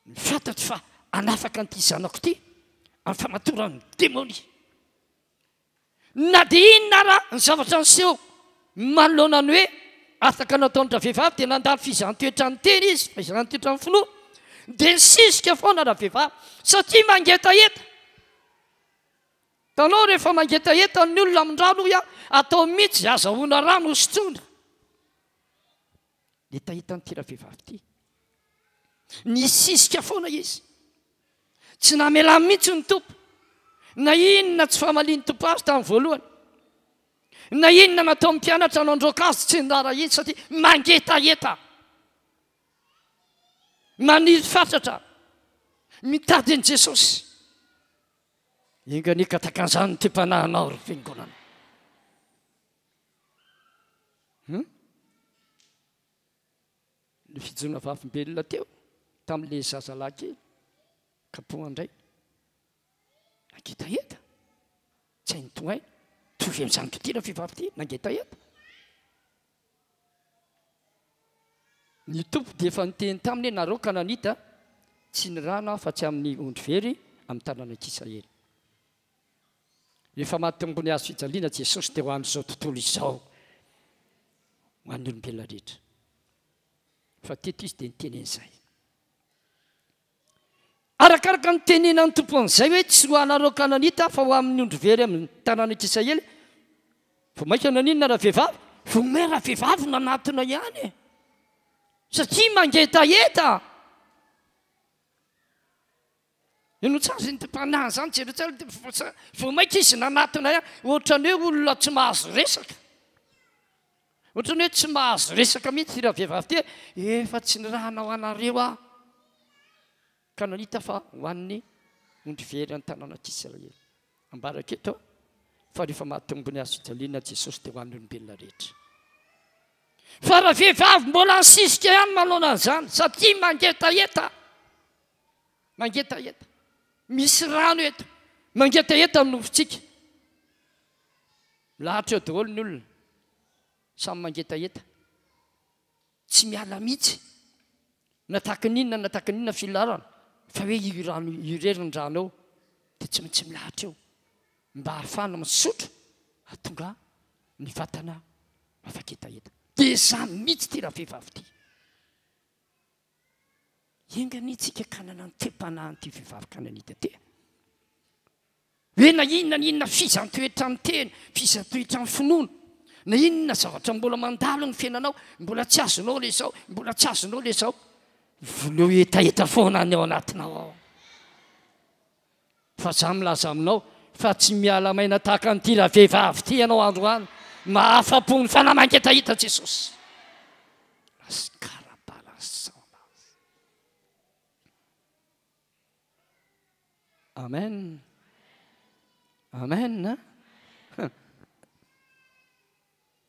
S4: mifantatry fa anafaka an'ity zanako ity amin'ny famatoran'ny demôny. Na dia inona raha ny zavatra niseho manoloana ny hoe afaka nataony raha vehivavy dia nandalo fizantoetra ny teny izy, fizantoetra ny finoana, dia nisisika foana raha vehivavy satria mangetaeta. Tanao rehefa mangetaeta ny olona amin-drano ia atao mihitsy azahoana rano hosotrona. Etaeta nyity raha vehivavy ity. Nisisika foana izy. Tsy namela mihitsy ny tompo. Na inona tsy famaliany tompo azy tamin'ny voalohany. Na inona natao mpianatra nandroaka azy tsy nirara iny satria mangetaeta. Maniry fatratra. Mitady an'i Jesosy. Inga nikataka an'izany tem-panahinao ry fiangonana. Ny fijona vavim-belona teo tamin'ilay zazalahy kely kapoha indray nangetaeta tsy hainy toaina tovy amin'izany toty raha vehivavy ty nangetaeta. Ny tompo dia efa niteny taminy hoe nareo kananita tsy ny rana fa tsy amin'ny ondro very amin'ny taranak'Israely. Rehefa mahatongony azy fijaliana Jesosy dia ho amin'izao tontolo izao ho an'ny olombelona rehetra. Fa teto izy dia niteny an'izay. Arakaraka ny tenenan'ny tompo an'izay hoe tsy ho anareo kananita fa ho amin'ny ondro very amin'ny taranak'Israely, vomaika naninona raha vehivavy vomay raha vehivavy nanatona ihany satria mangetaheta ino tsara zay nytim-panahy zany jereotsara vomaika izy nanatona ihany ohatrany hoe olona tsy mahazo resaka ohatrany hoe tsy mahazo resaka mihitsy raha vehivavy ty efa tsy ny raha nao anareo ah ka nanita fa hoan'ny ondry very any tanàna t'Israely ambaraketo fa rehefa mahatombony azo fijaliana Jesosy dia hoan'ny olombelona rehetra fa raha vehivavy mbola ansisika ihany manao an'izany satria mangetaheta misy rano eto mangetaheta amin'ny nofontsika lahatra eo daholo ny olona samy mangetaheta tsy miala mihitsy nataka ninona filarana fa hoe irerindrano eo dia tsy maintsy milahatra eo mba ahafahana misotro atonga ny vatana mafaketaheta dia zany mihitsy ty raha vehivavy ty enganitsika kanana ny te-panahy ty vehivavy kananita te hoe na inona fizantoetra ny teny fizantoetra ny finoana na inona zavatra mbola mandalo ny fiainanao mbola tsy azonao le zao voleo etaeta foana any ao anatinao ao fa za milaza aminao fa tsy miala maina tahaka nyty raha vehivavy ty ianao androany mahafa-po ny fanahy mangetaheta Jesosy amen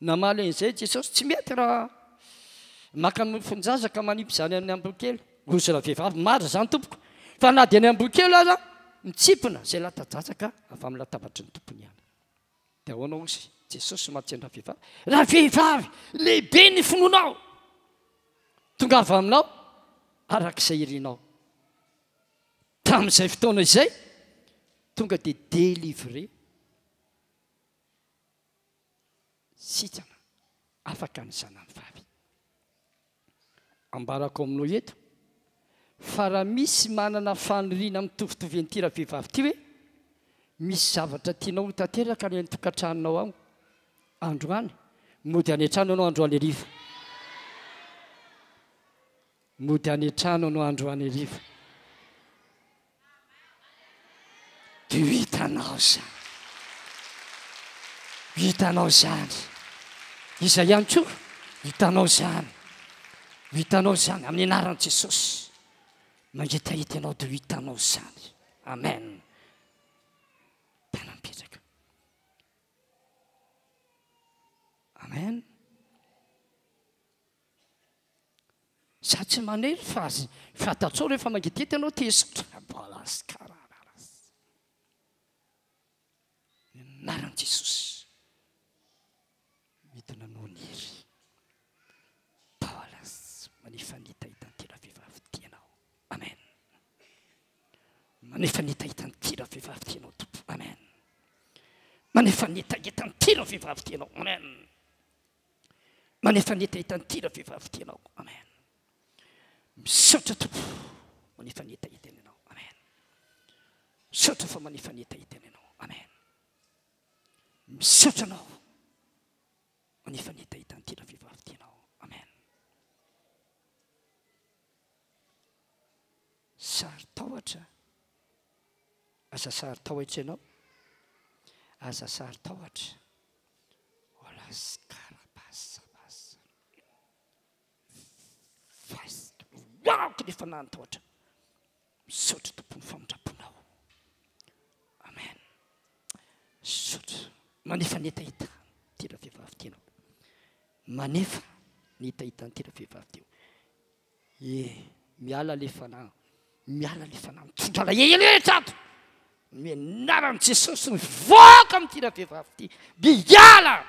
S4: namalen'izay Jesosy tsy mety raha maka ny fonjazaka manipy zany amin'ny ambokely ozy raha vehivavy mara zany tompoko fa na dia ny ambokely aza mitsipona zay latajajaka avy amin'ny latabatry ny tompony ihany dia ahoana ozy Jesosy matseny raha vehivavy lehibe ny finoanao tonga avy aminao arak'izay irinao tamin'izay fotoana izay tonga dia délivre sitrana afaka ny zanany vavy ambarako aminao eto fa raha misy manana faniriana mitovitovy an'ity raha vehivavy ty hoe misy zavatra tianao tanteraka ny tokantranonao ao androany mody any an-trano anao androany ariva mody any an-trano anao androany ariva dia hitanao zany iza ihany koa hitanao zany amin'ny anaran'i Jesosy mangetaheta ianao dia hitanao zany amen tanampetraka amen za tsy manery fa fatatsao rehefa mangetaheta ianao tesotra anaran'i Jesosy midina noniry Paolas manefanitahitany ty raha vehivavy tianao amen manefanitahitany ty raha vehivavy tianao tompo amen manefanitahitany ty raha vehivavy tianao amen manefanitahitany ty raha vehivavy tianao amen misaotra tompo manefanitahitany ianao amen misaotra fa manefanitahitany ianao amen misaotra anao manefanitahitany ty raha vehivavy tianao amen sary tahotra aza sary tahotra ianao aza sary tahotra olaskarabasabasa vaoko nefa nany tahotra misaotra tompony famondraponao amen misaotra manefa nitahita ty raha vehivavy tianao manefa nitahitany ty raha vehivavy teo miala le fanahy mitondra laheheletra ato mianaran'i Jesosy mivoaka amin'ity raha vehivavy ty miala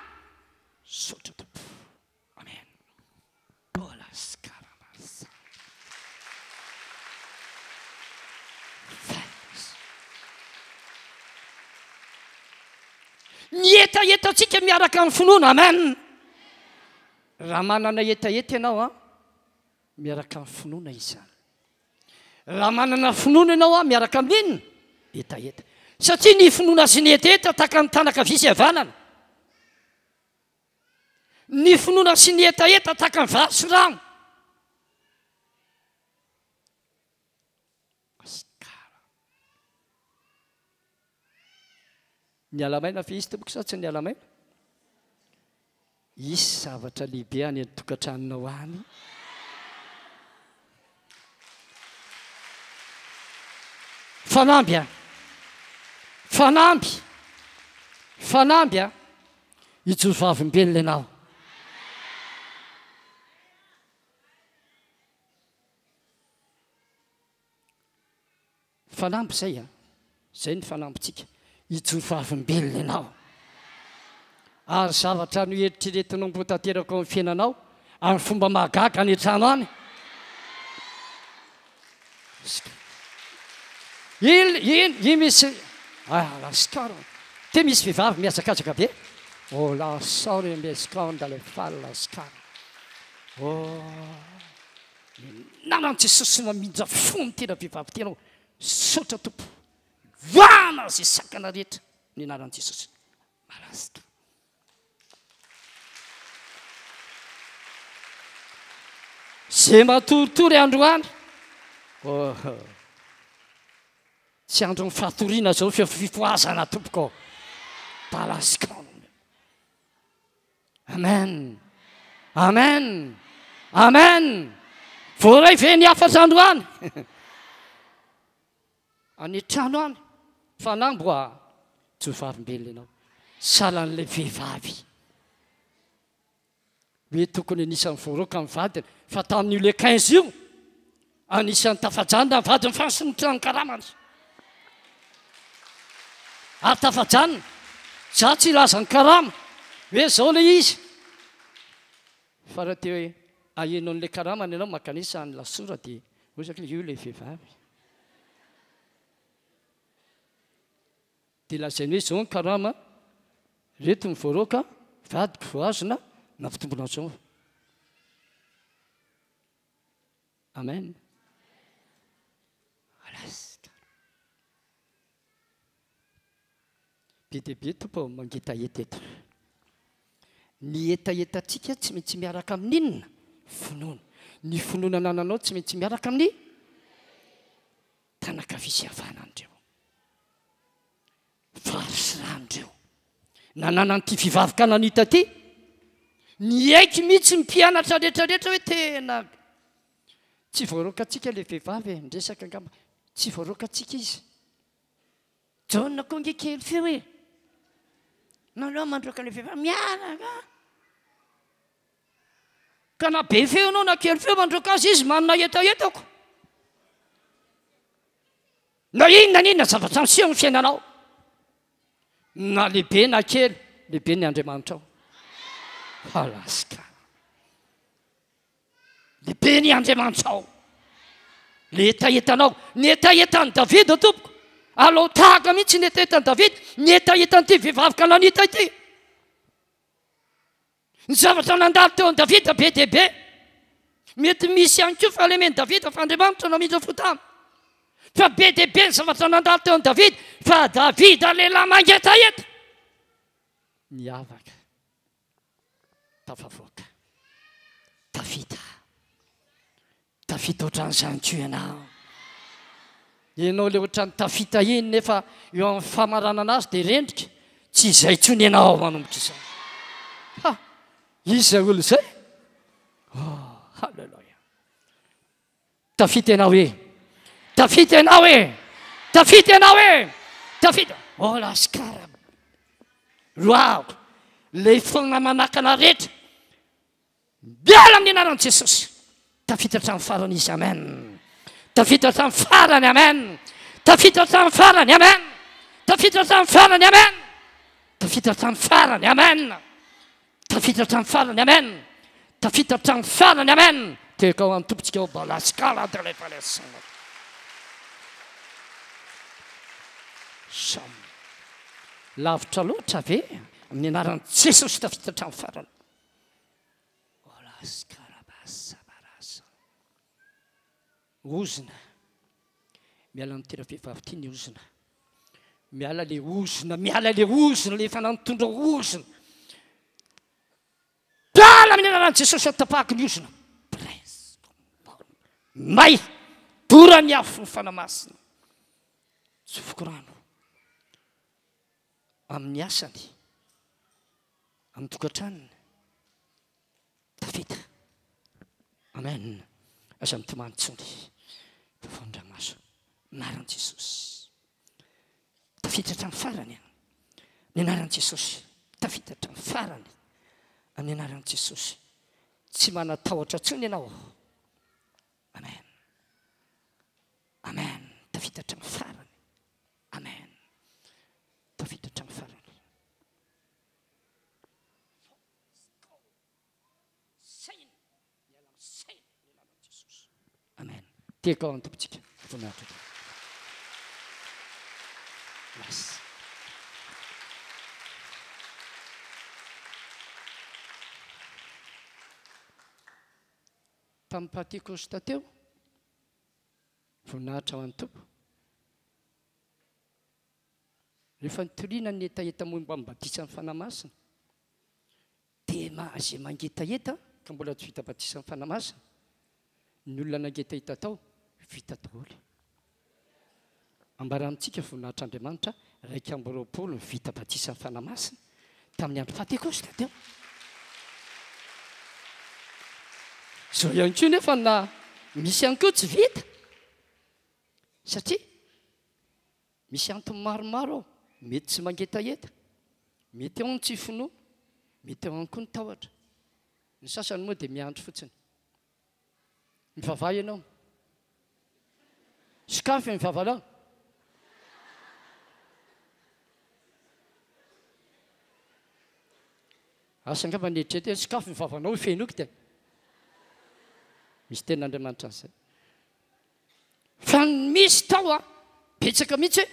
S4: saotra tompo amen bolaskaramasa ny etaeta atsika miaraka amin'ny finoana amen raha manana etaeta ianao a miaraka amin'ny finoana izany raha manana finoana ianao a miaraka amin'inona etaeta satria ny finoana sy ny etaeta taka ny tanaka visy havanana ny finoana sy ny etaeta taka ny vasy rano ny alamaina fa izy tompoko sa tsy ny alamaina isy zavatra lehibe any tokantranonao any fanamby a fanamby a ijovavim-belona ianao fanamby zay a zay ny fanambytsika ijovavim-belona ianao ary zavatra no eritreretinao mbotanteraka amin'ny fiainanao amin'ny fomba mahagaga any an-trano any iny misy laskar te misy vehivavy miazakazaka be la sorry mesconda le fal laskar nanany Jesosy mamindra fony tena vehivavy tenao sotra tompo vana zay sakana rehetra ny nanany Jesosy malasika zay matoritory androany tsy andro ny fatoriana zao fifoazana tompoko talasika amen amen amen voaray ve ny afatra androany any trano any fanambo a jovavim-belona ianao salan'ilay vehivavy hoe tokony anisan'ny voaroka amin'ny vadiny fa tamin'io le 15 io anisan'ny tafajanona ny vadiny fansinotra ny karamany ary tafajanona za tsy ilaza ny karama hoe zao le izy fa raha teo hoe ahenao n'le karamany ianao makanisa ny lasora dia ozaka io le vehivavy dia lazainy hoe zao ny karama reto ny voaroka vadiko voazona na fitombona zao amen alasika be dia be tompo mangetaeta eto ny etaetatsika tsy maintsy miaraka amin'inona finoana ny finoana nananao tsy maintsy miaraka amin'ny tanaka fisiavanandreo farisirandreo nananan'ity fivavaka nanita ty ny aiky mihitsy mpianatra rehetrarehetra hoe tena tsy voarokatsika le vehivavy ndresaka angamba tsy voarokatsika izy jaona konge kely feo hoe naloha mandroaka le vehivavy miaraka ka na be feo anao na kely feo mandroaka azy izy manana etaetako na inona zavatra miseho ny fiainanao na lehibe na kely lehibe ny Andriamanitra ao alasika lehibe ny Andriamanitra ao le etaetanao ny etaetan'i Davida tompoko alao tahaka mihitsy ny etaetan'i Davida ny etaetan'ity vehivavy nanita ity ny zavatra nandalo teo an'i Davida be dia be mety misy ihany koa fa lemeny Davida fa Andriamanitra namindra fotana fa be dia be ny zavatra nandalo teo an'i Davida fa Davida lehilahy mangetaeta niavaka tafavoaka tafita ohatran'izany ko ianao le ohatran'ny tafita iny nefa eo amin'ny famaranana azy dia rendrika tsy izay tsony ianao manombotra izany izy zay olo zay halleloia tafita ianao hoe laskara roako le foana manakana rehetra biala amin'ny anaran'i Jesosy tafita hatramin'ny farany izy amen tafita hatramin'ny farany amen tafita hatramin'ny farany amen tafita hatramin'ny farany amen tafita hatramin'ny farany amen tafita hatramin'ny farany amen tafita hatramin'ny farany amen teka ao amin'ny tompontsika ao balaskala de levalesana sam lavitra loatra ve amin'ny anaran'i Jesosy tafita hatramin'ny farany ozona miala mitera vehivavy ty ny ozona miala le ozona le efa nanotondra ozona Dala amin'ny anaran'i Jesosy atapahako ny osona. Praise God. May dorany afo ny fanamasina. Tsy fokorano. Amin'ny asany. Amin'ny tokantranony. Tafita. Amen. Aza mitomany-tsony. Fandra-maso. Anaran'i Jesosy. Tafitatra amin'ny farany. Ny anaran'i Jesosy. Tafitatra amin'ny farany. Amin'ny anaran'i Jesosy. Tsy manatahotra tsony ianao. Amen. Amen. Tafitatra amin'ny farany. Amen. Tafitatra amin'ny farany. Amen. Tiako ao an-tompontsika. Voninahitra. Yes. Tamin'ny Pentecoste teo, voninahitra ho an'ny tompo. Rehefa nitoriana ny etaeta momba amin'ny batisa amin'ny fanamasina, dia izay mangetaeta ka mbola tsy vita batisa amin'ny fanamasina, ny olona nangetaeta tao vita daholo. Ambara amintsika voninahitr'Andriamanitra 220 vita batisa amin'ny fanamasina tamin'ny andro Pentecoste teo. Zao ihany koa nefa na misy ihany koa tsy vita. Satria misy antony maromaro ao. Mety tsy mangetaeta. Mety ao ny tsy finoana. Mety ao ihany koa ny tahotra. Ny sasany moa dia miandry fotsiny. Mivavah ianao. Sikafy mivavalaho. Asa angamba nieritreretra hoe sikafy mivavanao fenoky dia. Misy tenin'Andriamanitra an'izay. Fa misy tao betsaka mihitsy hoe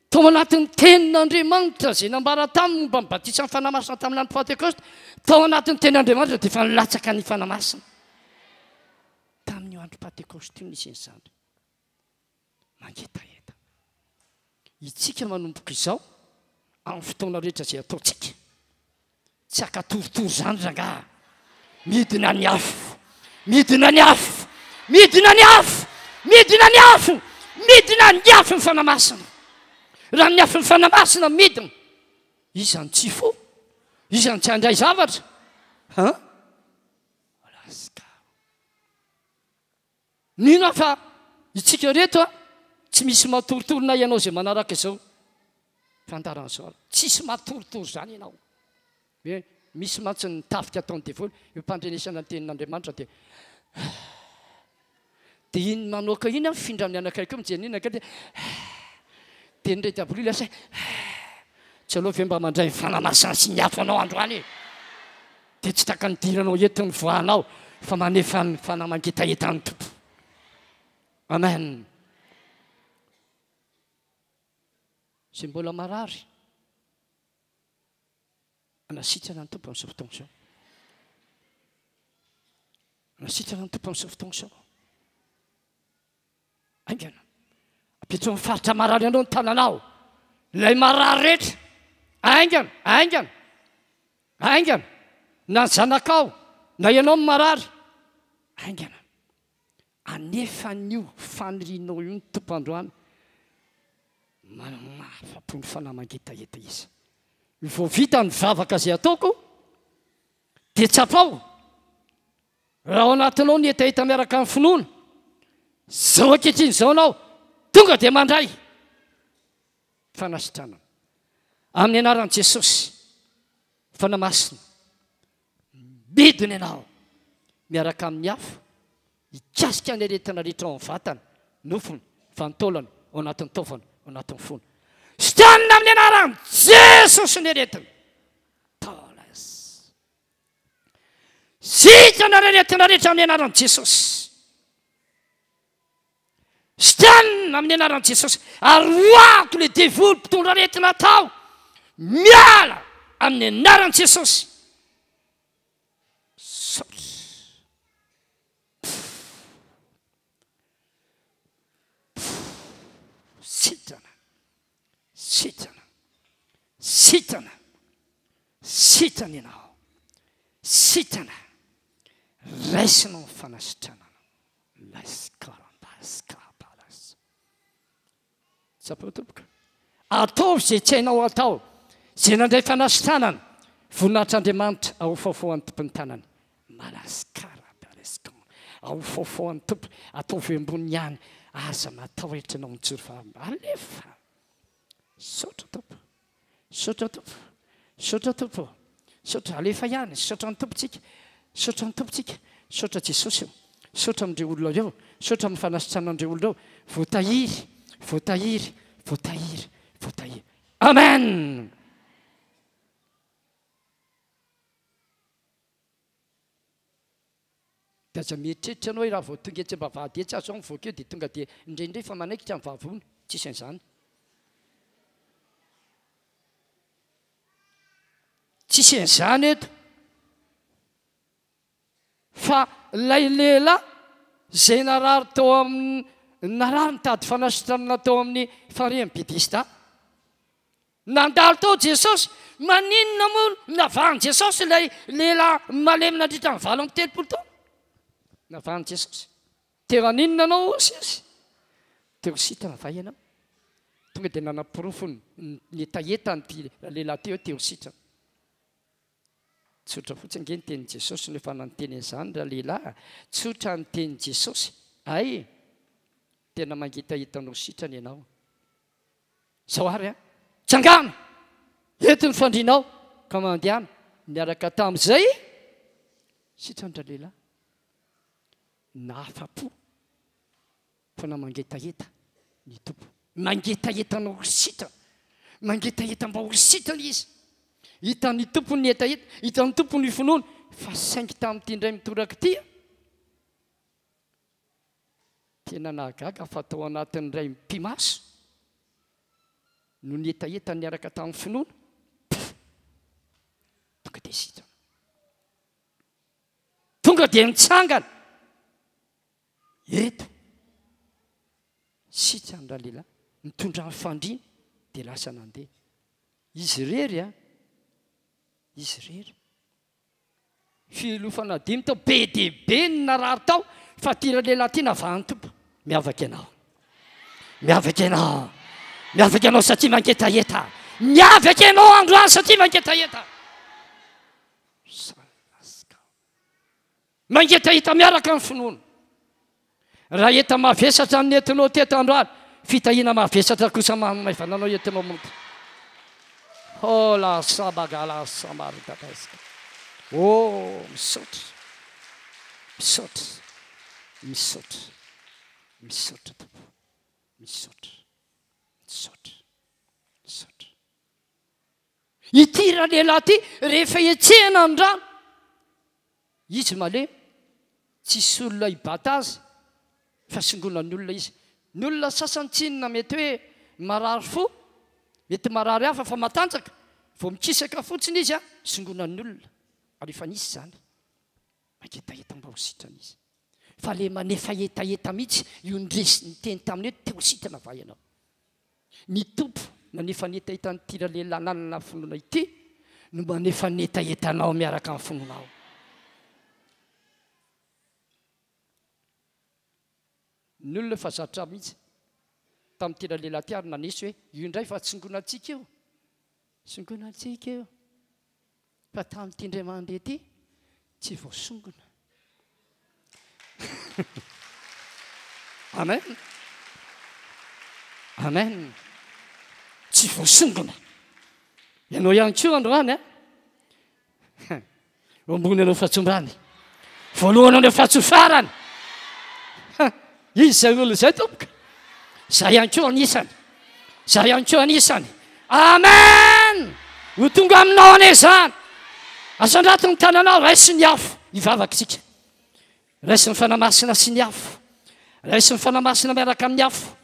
S4: tao anatin'ny tenin'Andriamanitra izay nambara taminy momba ny batisa ny fanamasina tamin'ny andro Pentecoste, tao anatin'ny tenin'Andriamanitra dia efa nilatsaka ny fanamasina. Tamin'ny andro Pentecoste io nisy izany. Mangetaeta. Itsika manomboka izao amin'ny fotoana rehetra izay ataontsika. Tsy akatorotoro izany rangaha. Midina ny afo. Midina ny afo. Midina ny afo. Midina ny afo. Midina ny afo ny fanamasina. Raha ny afo ny fanamasina midina. Izany tsy fo. Izany tsy handray zavatra. Alaska. Nino fa itsika reto tsy misy matorotoro na ianao izay manaraka izao. Fantaran'izao. Tsisy matorotoro izany ianao. Misy mantsy ny tafika ataon'ny devoly io mpandrenesana ny tenin'Andriamanitra dia iny manoaka iny findra amin'ny anakaiky io mijery nina ka dia ndray diabolo lasa tsy aloha ve mba mandray ny fanamasina sy ny afo anao androany dia tsy taka nidiranao entiny voanao fa manefa ny fanamangetaeta ny tompo. Amen. Izay mbola marary anasitrana ny tompo amin'izao fotoana izao. Anasitrana ny tompo amin'izao fotoana izao. Aingana. Apetrao amin'ny faritra marary anao ny tananao. Ilay marary rehetra. Aingana, aingana. Aingana. Na ny zanakao, na ianao ny marary. Aingana. Anefa n'io fanirianao io ny tompo androany. Mahafa-po ny fanamangetaeta izy. Vao vita ny vavaka izay ataoko dia tsapao. Raha ao anatinao ny etaeta miaraka amin'ny finoana, zao ankehitriny izao anao tonga dia mandray fanasitranana amin'ny anaran'i Jesosy. Fanamasina midina ianao miaraka amin'ny afo hikasika ny aretina rehetra ao amin'ny vatana, nofony, vantolana, ao anatin'ny taovana, ao anatin'ny fony. Sitanina amin'ny anaran'i Jesosy ny aretina. Taolas. Sitana ny aretina rehetra amin'ny anaran'i Jesosy. Sitanina amin'ny anaran'i Jesosy. Aroako le devoly mpitondra aretina tao. Miala amin'ny anaran'i Jesosy. Sitana. Sitana. Sitana. Sitana ianao. sitana raisinao ny fanasitranana laskarambaskabalas sapotomboka atao zay tsy hainao atao zay nandray fanasitranana voninahitr'andriamanitra ahofaofoan'ny tompony tanany malaskarabalaskan ahofaofoan'ny tompo ataovy ambony ihany aza natao etranao mijoro fa alefa sotra tompo sotra tompo sotra tompo sotra alefa ihany sotra ny tompontsika sotra ny tompontsika sotra jesosy eo sotra amindreo olona reo sotra amin'ny fanasitranandreo olona reo voatahiry voatahiry voatahiry voatahiry amen dia aza mieritreritra anao raha vao tonga etsy mba vady etsy azo ao mivoaka eo dia tonga dia indraindray fa manaikitra amin'ny vavony tsisy an'izany tsisy an'izany eto fa lay lehilahy zay narary tao amin'ny narary nitady fanasitranana tao amin'ny farehany bidista nandalo tao jesosy maninona moa navahany jesosy ilay lehilahy malemina andritra ny valo amby telopolo taona navahany jesosy teo aninona anao osy izy teo sitana va ianao tonga dia nanapirofony ny etaetany ty lehilahy teo teo sitana tsotra fotsiny nge ny tenin' jesosy nefa nanonteny an'izany raha lehilahy tsotra ny tenin' jesosy ay tena mangitahitanao sitrany ianao zao ary a tsangana ety ny fandrinao ka mandehana niaraka tamin'izay sitrany ra lehilahy nahafa-po fa na mangetaheta ny tompo mangetahetanao sitrana mangetaheta mba ho sitrana izy hitan'ny tompony ny etaeta hitan'ny tompony ny finoana fa saingy tamin'ity indray mitoraka ity tena nahagaga fa atao anatin'ny ray mpimaso no ny etaeta niaraka tamin'ny finoana tonga dia sitrana tonga dia mitsangana eto sitrany raha lehilahy mitondra ny fandriana dia lasa nandeha izy rery a izy rery filofana dimy tao be diaibe ny narary tao fa tira lehilahy ty navahany tompo miavaka ianao miavaka ianao miavaka ianao satria mangetaheta miavaka ianao androany satria mangetaheta mangetaheta miaraka ny finoana raha eta mavesatra ny entinao teto androany fitahina mavesatra kosa maivananao entinao monty oh la sabagala samaritataska oh misaotra misaotra misaotra misaotra tompo misaotra misaotra misaotra ity raha lehilahy ty rehefa etsehana andrano izy malemy tsisy olona hibata azy fa singonan'ny olona izy ny olona sasantsinina mety hoe marary fo mety marary hafa fa matanjaka vao mikisaka fotsiny izy a singonan'ny olona ary efa nisy zany maketaheta mba ho sitrana izy fa le manefa etaeta mihitsy io ndresy ny teny taminy hoe teo sitrana va ianao ny tompo nanefa ny etaeta ny tira lehilahy nanana finoana ity no manefa ny etaetanao miaraka amin'ny finoanao ny olona fa zatra mihitsy tamin'ny tira lehilahy ty ary nanesy hoe io indray fa tsongonantsika eo songonantsika eo fa tamin'ity indray mandeha ty tsy voasongona amen amen tsy voasongona ianao ihany koa androany a ombony anao fahatsombrany voalohany anao fahatsofarany izy zay olo zay tompoka zay ihany koa anisany zay ihany koa anisany amen ho tonga aminao ane zany azandrato ny tananao raisy ny afo hivavaka tsika raisy ny fanamasina sy ny afo raisy ny fanamasina miaraka amin'ny afo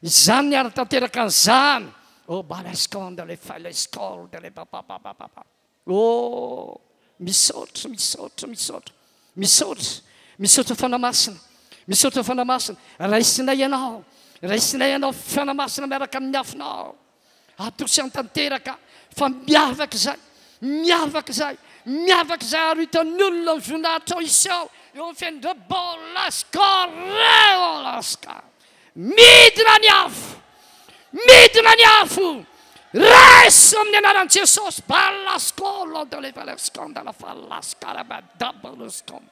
S4: zany ny ara tanteraka an'izany oh balesconde le falescorde le papapapapa oh misaotra misaotra misaotra misaotra misaotra fanamasina misaotra fanamasina raisinay ianao fanamasina miaraka amin'ny afinao atosy antanteraka fa miavaka zay miavaka zay miavaka izay arotan'ny olona ny voninahitra ao isao eo amin'ny fiaindrabolaska reolaska midina ny afo midina ny afo reso amin'ny anaran'i Jesosy balaskolo de levaleskandala falaskaramadabalaskam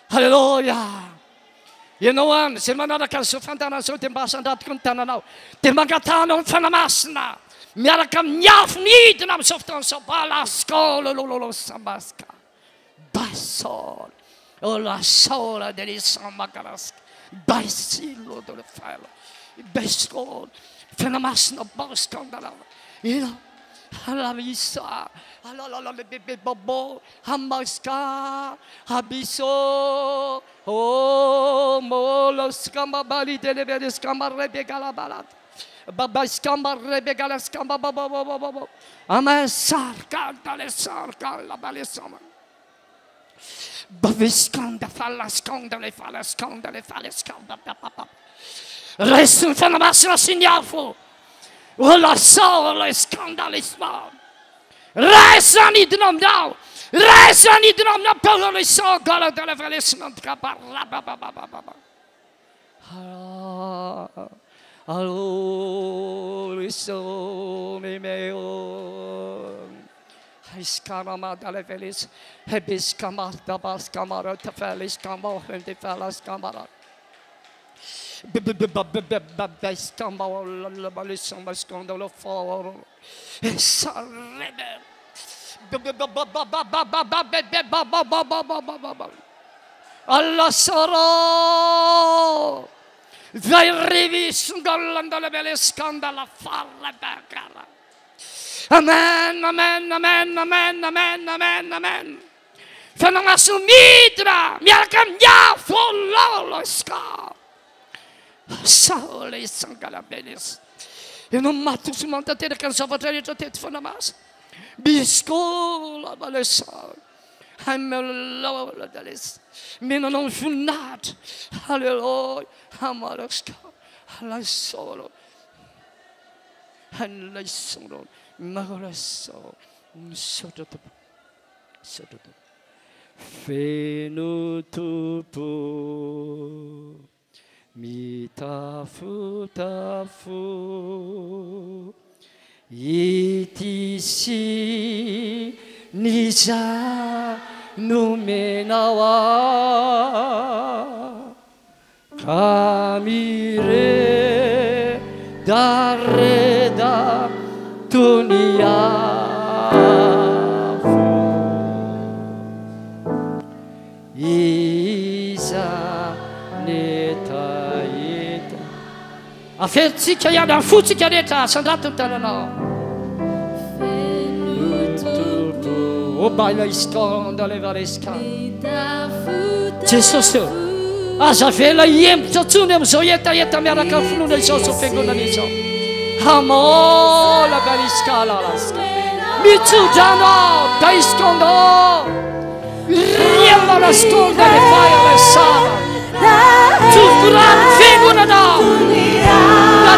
S4: halleluja ianao any zay manaraka an'izao fantanana izao dia mba asandratoko ny tananao dia mangatanao ny fanamasina miaraka amin'ny afo midina amin'izao fotoana izao balaskolo lololosamaska basol olasola de lisamagaraska baisilo de lefalo basol fanamasina baskandala ina alamisa alalala bebe bobo hamaska habiso oh moloskamba bali de leveleskamba rebegala balat babaskamba rebegala skamba bobo amasarka dale sarka la balesama baviskanda falaskanda le falaskanda papa resun fanamasina signafo Ola sola skandalisma. Resa ni dnom now. Resa ni dnom na polo so gala de la velesna kabaraba. Allo riso me meo. Iskama dale veles. Hebis kamar dabas kamara te felis kamar de felas kamara. Scandalo for Allah soro vai riviscando le belle scandala farla bacala amen amen amen amen amen amen amen fanno una sumitra mi ha cambiato follo sca Sole sangala benes. Eu não mato se manta ter que salvar ter de fanamas. Biscola balesa. I'm a lola deles. Mina non funat. Hallelujah. Amaraska. La solo. And la solo. Magaraso. Sototo. Sototo. Fenutupo. Mitafu tafu itisi nisa numenawa kamire dareda tuniafu isa neta afetsika ihany amin'ny fotsika rehetra sandrato ny tananao obaila iskanda levareska Jesosy aza vela hiembotra tsony amin'izao etaeta miaraka ny finoana izao zao fiangonana izao hamola galiskalaska mitsodrano da iskanda riemalaskanda lefaya lesava tsoforano fiangonanao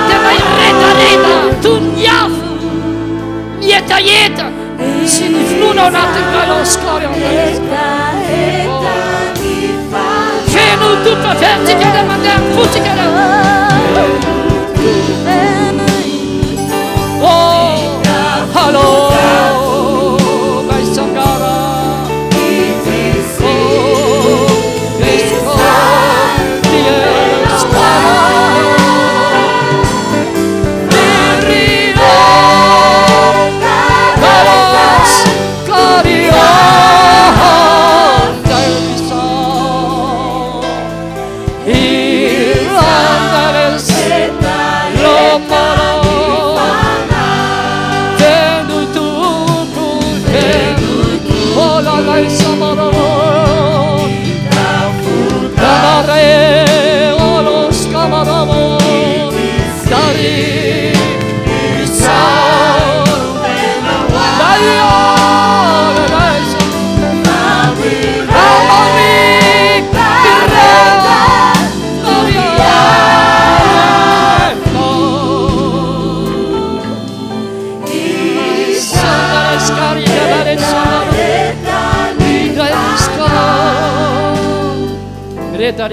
S4: tena ireta tuniafu mietaeta sy ny finoana ao anatin'ny balaskary feno tupa vertika da mandeha fotsika da oh hallo baisangara Irlanda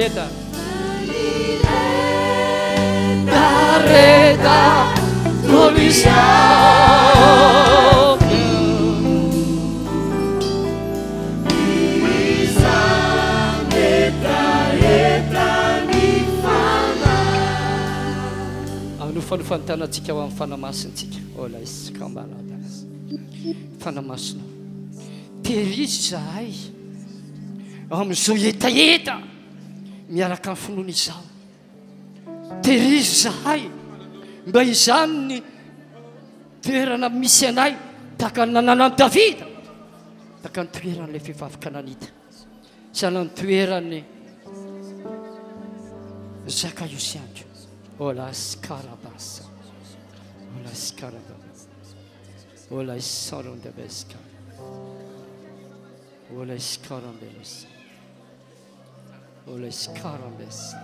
S4: reda reda policial fanofanofantanantsika ho amin'ny fanamasintsika ola iskambanadas fanamasina terizy zahay amin'izao etaeta miaraka amin'ny finoana izao terizy zahay mba izany ny toerana misy anay taka ny nananany Davida taka ny toeran'ilay vehivavy Kananita sana ny toerany Zakaiosiandro ola skarabasa ola skarabasa ola isarondebeska ola iskarambelesa ola iskarambesa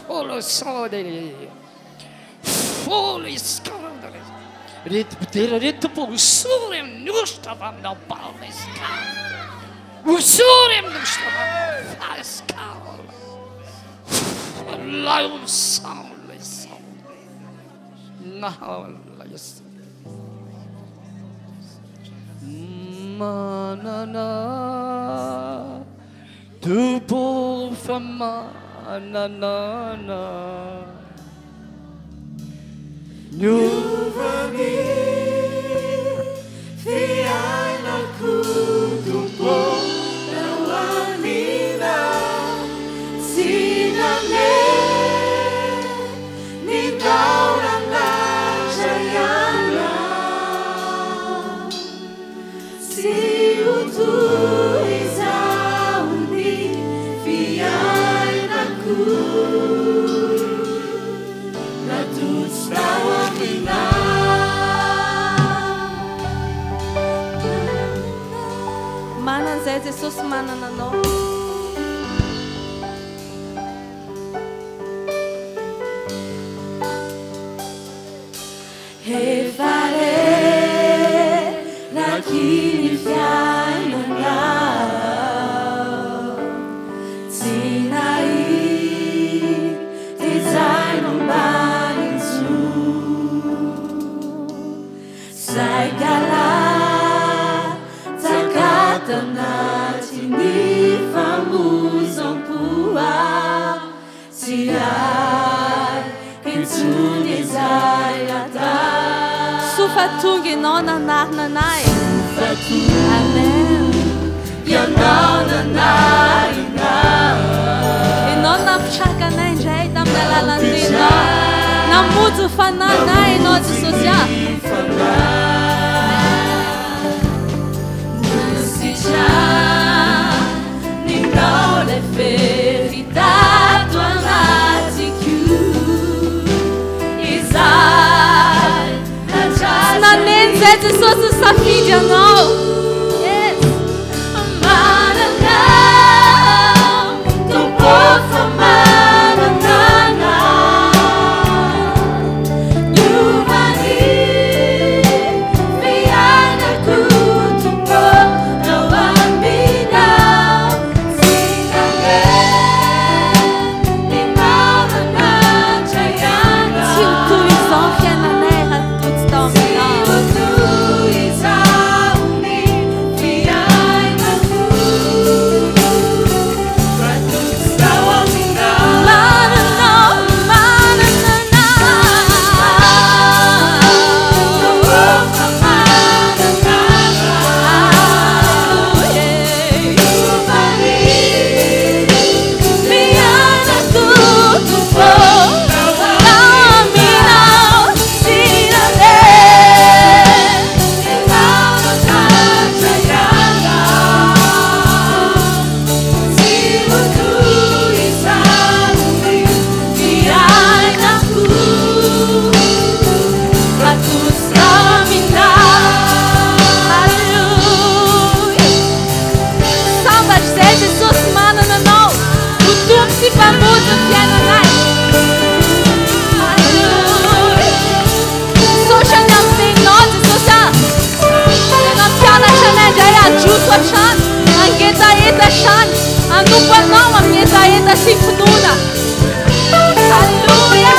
S4: ola sodele ola iskarambelesa reto bidera reto tompo usury amin'ny ostra avy amin'ny abalesa usury amin'ny ostra avy amin'ny faskala la usaula isaula nahala yes manana tupo famanana nyuvani fiainaku tupo nawanina sinane ni taurana sayana si utu isauni fiainaku
S1: Manan zay Jesosy manana anao
S2: Efare nakini fiainanao Sinai tizay nombaninsu Saigala takatanaty ny famozam-poa Sy ay kitsony izay atao
S1: Sofa tonga ianao nanarina anay
S2: Amen Ianao nanarina
S1: Ianao nampitraka anay indray tamin'ny alalan'ny tenao Namonjy ny fanahy anay ianao Jesosy
S2: Ninao le verità tua natiku Isai
S1: Naneny zay Jesosy safidy anao Yes
S2: Mananao Tompo fa mananana Nyuvani fiainaku Tompo nawambinao Sinane ninao nanantrayana
S1: Tsy ho toy izao ny fiainanay raha toy tsy tao trano angetaeta trano anompo anao amin'ny etaeta sy finoana halleluia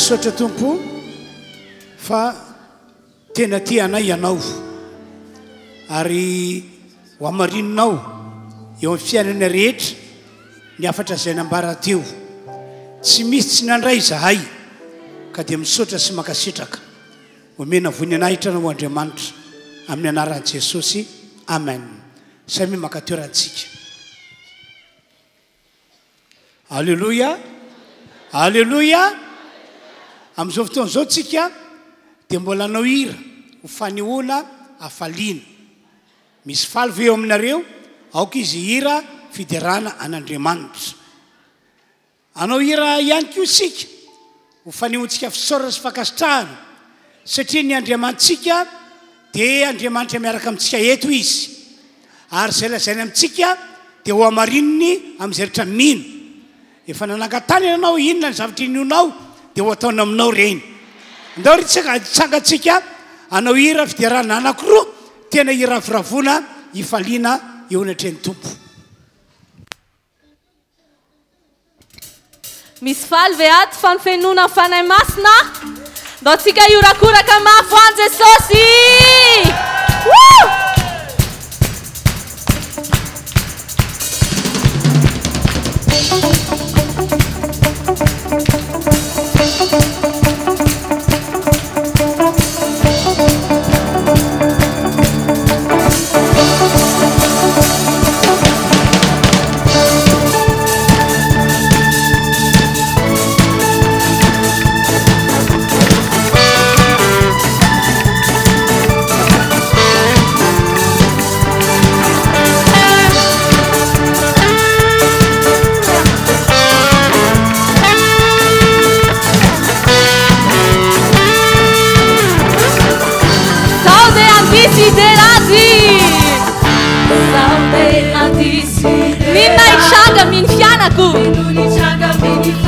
S3: misaotra tompo fa tena tianay ianao ary ho amarinonao eo amin'ny fiainana rehetra ny afatra izay nambara teo tsy misy tsy nandray zahay ka dia misaotra sy makasitraka omena voninahitra anao Andriamanitra amin'ny anaran'i Jesosy amen samy maka toerantsika halleluia halleluia amin'izao fotoana izao tsika dia mbola anao hira ho fanehoana hafaliana misy falivy eo aminareo aoka izy hira fiderana an'Andriamanitra anao hira ihany koa sika ho fanehoantsika fisaorana sy fakasitrahana satria ny Andriamanitsika dia Andriamanitra miaraka amintsika eto izy ary izay lazainy amintsika dia ho amarininy amin'izay rehetra mino efa nanangatany ianao inona ny zavatra inonao dia ho ataona aminao reny ndao ry tsangatsika anao hira fiderana anankiroa tena hira firavona hifaliana eo anatreny tompo
S1: misy faly ve ato fanofenona fanay masina ndao tsika iorakoraka mafo an Jesosy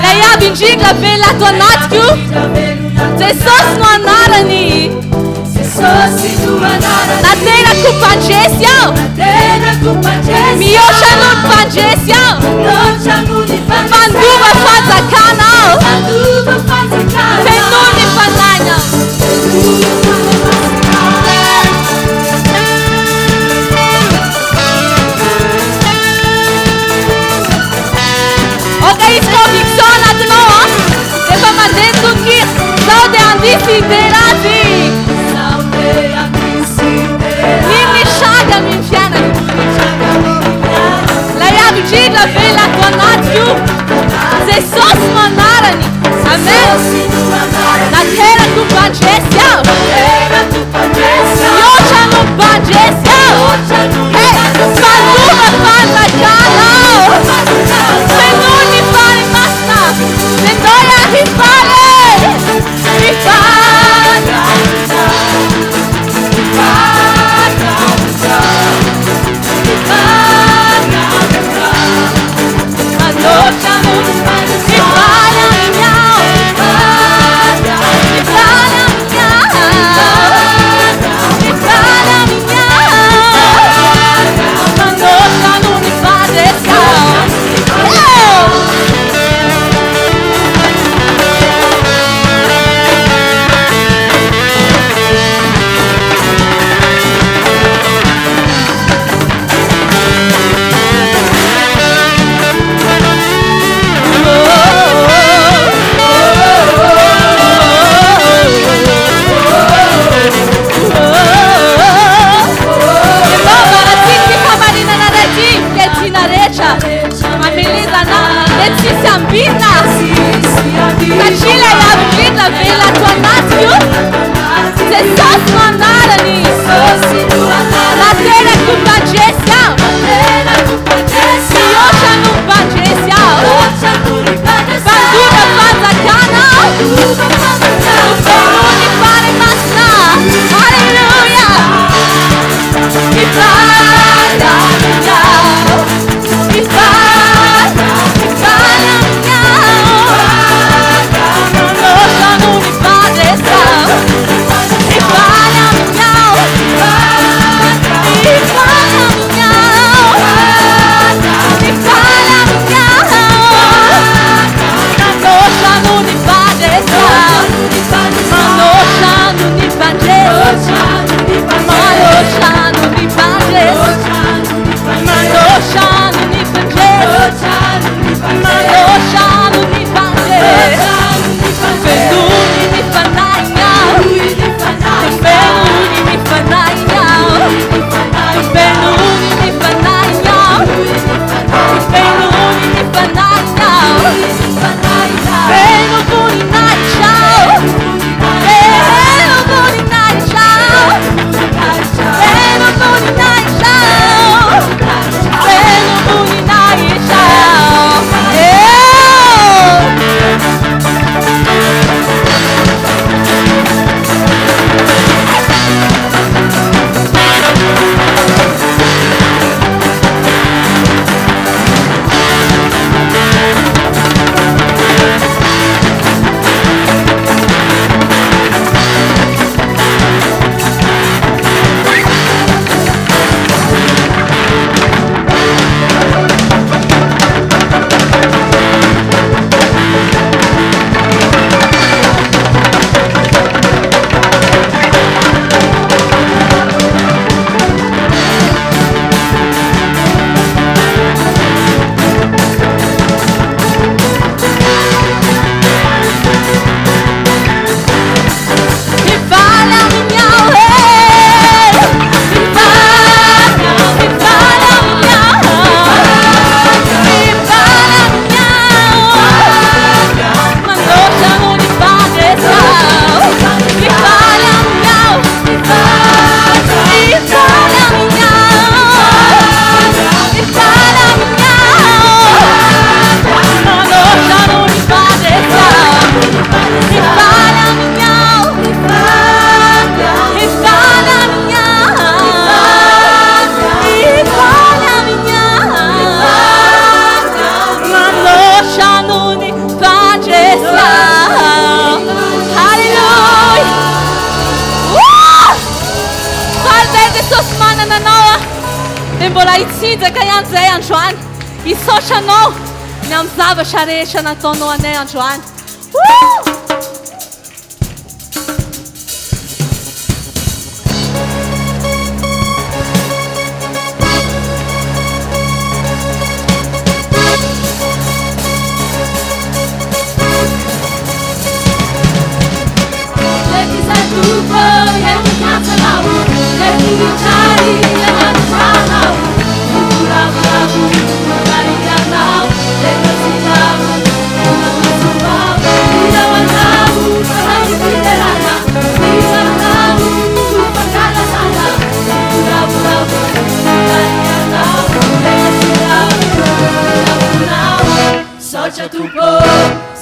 S1: lay aby indrindra vela ato anatiko Jesosy no anarany naterako mpanjesy aho mihoatra noho ny mpanjesy aho mandova fanjakana aho fenoa ny fanaina izy conviction anatinao efa mandeha tokir zao dia andisiterazy mimisaga mimifianako lay aby indrindra vela ato anatiko Jesosy no anarany amen naterako mpanjesy aho mihoatra no mpanjesy aho mandova fanjakana aho fenony fale masina nendoya hifale hifale mbola itsinjaka ihany zay androany isaotranao ny amin'ny zavatra rehetra nataonao anay androany.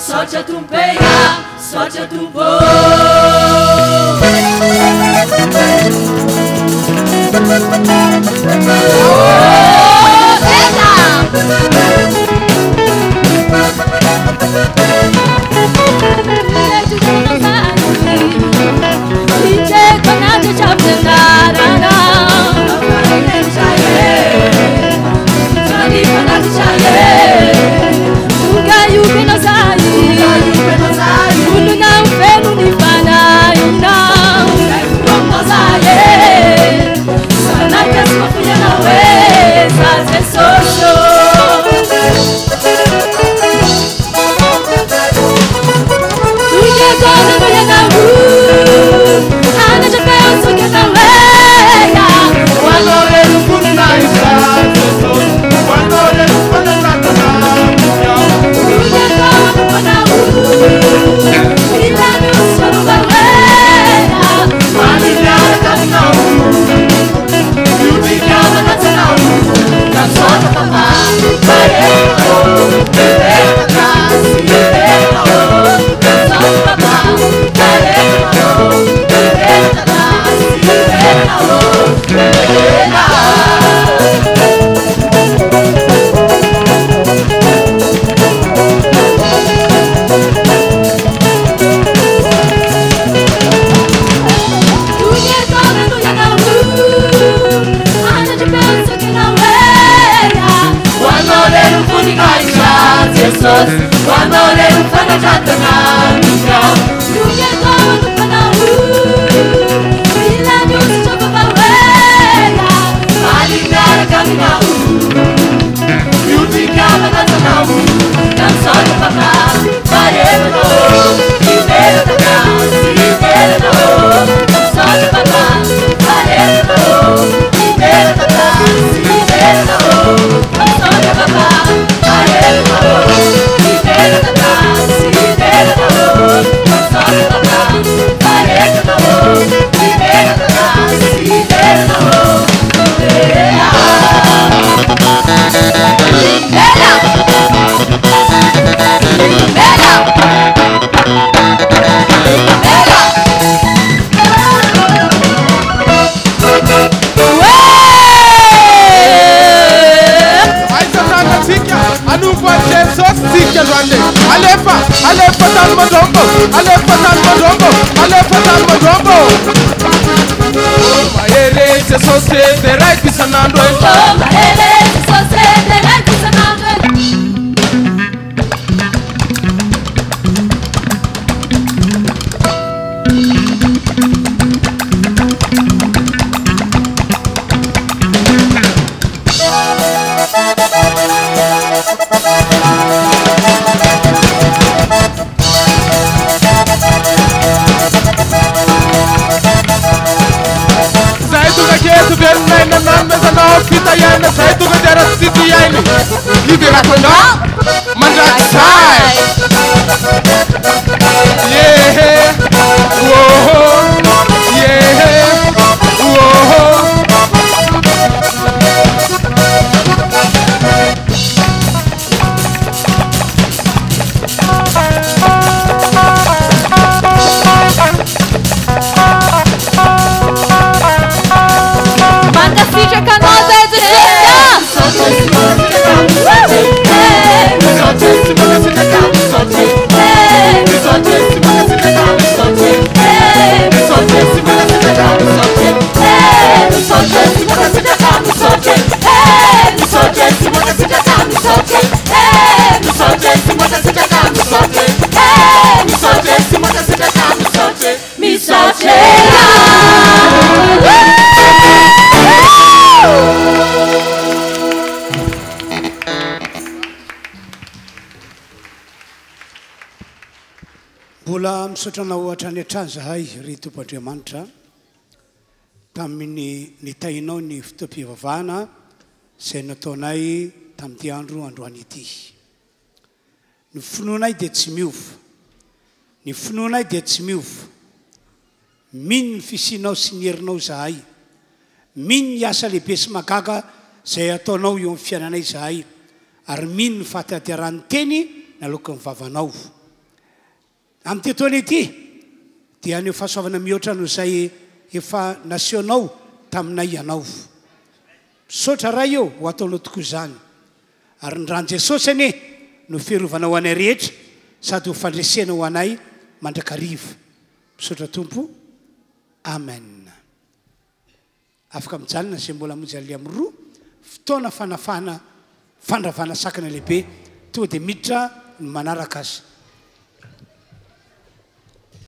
S2: Socia tu pega, socia tu bo.
S5: Hey!
S2: Jesus Wamole ufana chatana Mika Duke kono ufana Bila nyusi chopa pawela Malindara kamina Yuti kama natana Namsona papa Parema no Ibera tata Ibera no Namsona papa Parema no Ibera tata Ibera no Namsona papa Parema no Ibera tata Ibera no Namsona papa Parema no Ibera tata Ibera no
S5: Alefa talma dombo Maele se sose de right pisanando
S2: Maele se sose de right pisanando
S5: Pitayana sai tu gadara city yaini libera kondo manda sai yeah whoa yeah whoa
S2: Manda ficha canosa
S3: Mbola misaotrana ohatra ny hatrany zahay ry Tompoandriamanitra tamin'ny nitainao ny fotoam-pivavahana izay nataonay tamin'ity androany ity. Ny finoanay dia tsy miova. Ny finoanay dia tsy miova. Mino ny fisianao sy ny herinao zahay. Mino ny asa lehibe sy magaga izay ataonao eo amin'ny fiainanay zahay. Ary mino ny fahatatiaran'ny teny nalokan'ny vavanao. Amin'ny toana ity dia ny fahasoavana mihoatra no izay efa nasionao taminay ianao. Misaotra ray eo ho ataonao tokoa izany. Ary ny rano Jesosy anie no fiarovana ho anay rehetra sady ho fandresena ho anay mandrakariva. Misaotra Tompo. Amen. Afaka mijanona izay mbola hamonjy an'ilay amin'ny roa fotoana fanafana fandravana sakana lehibe tonga dia miditra ny manaraka azy.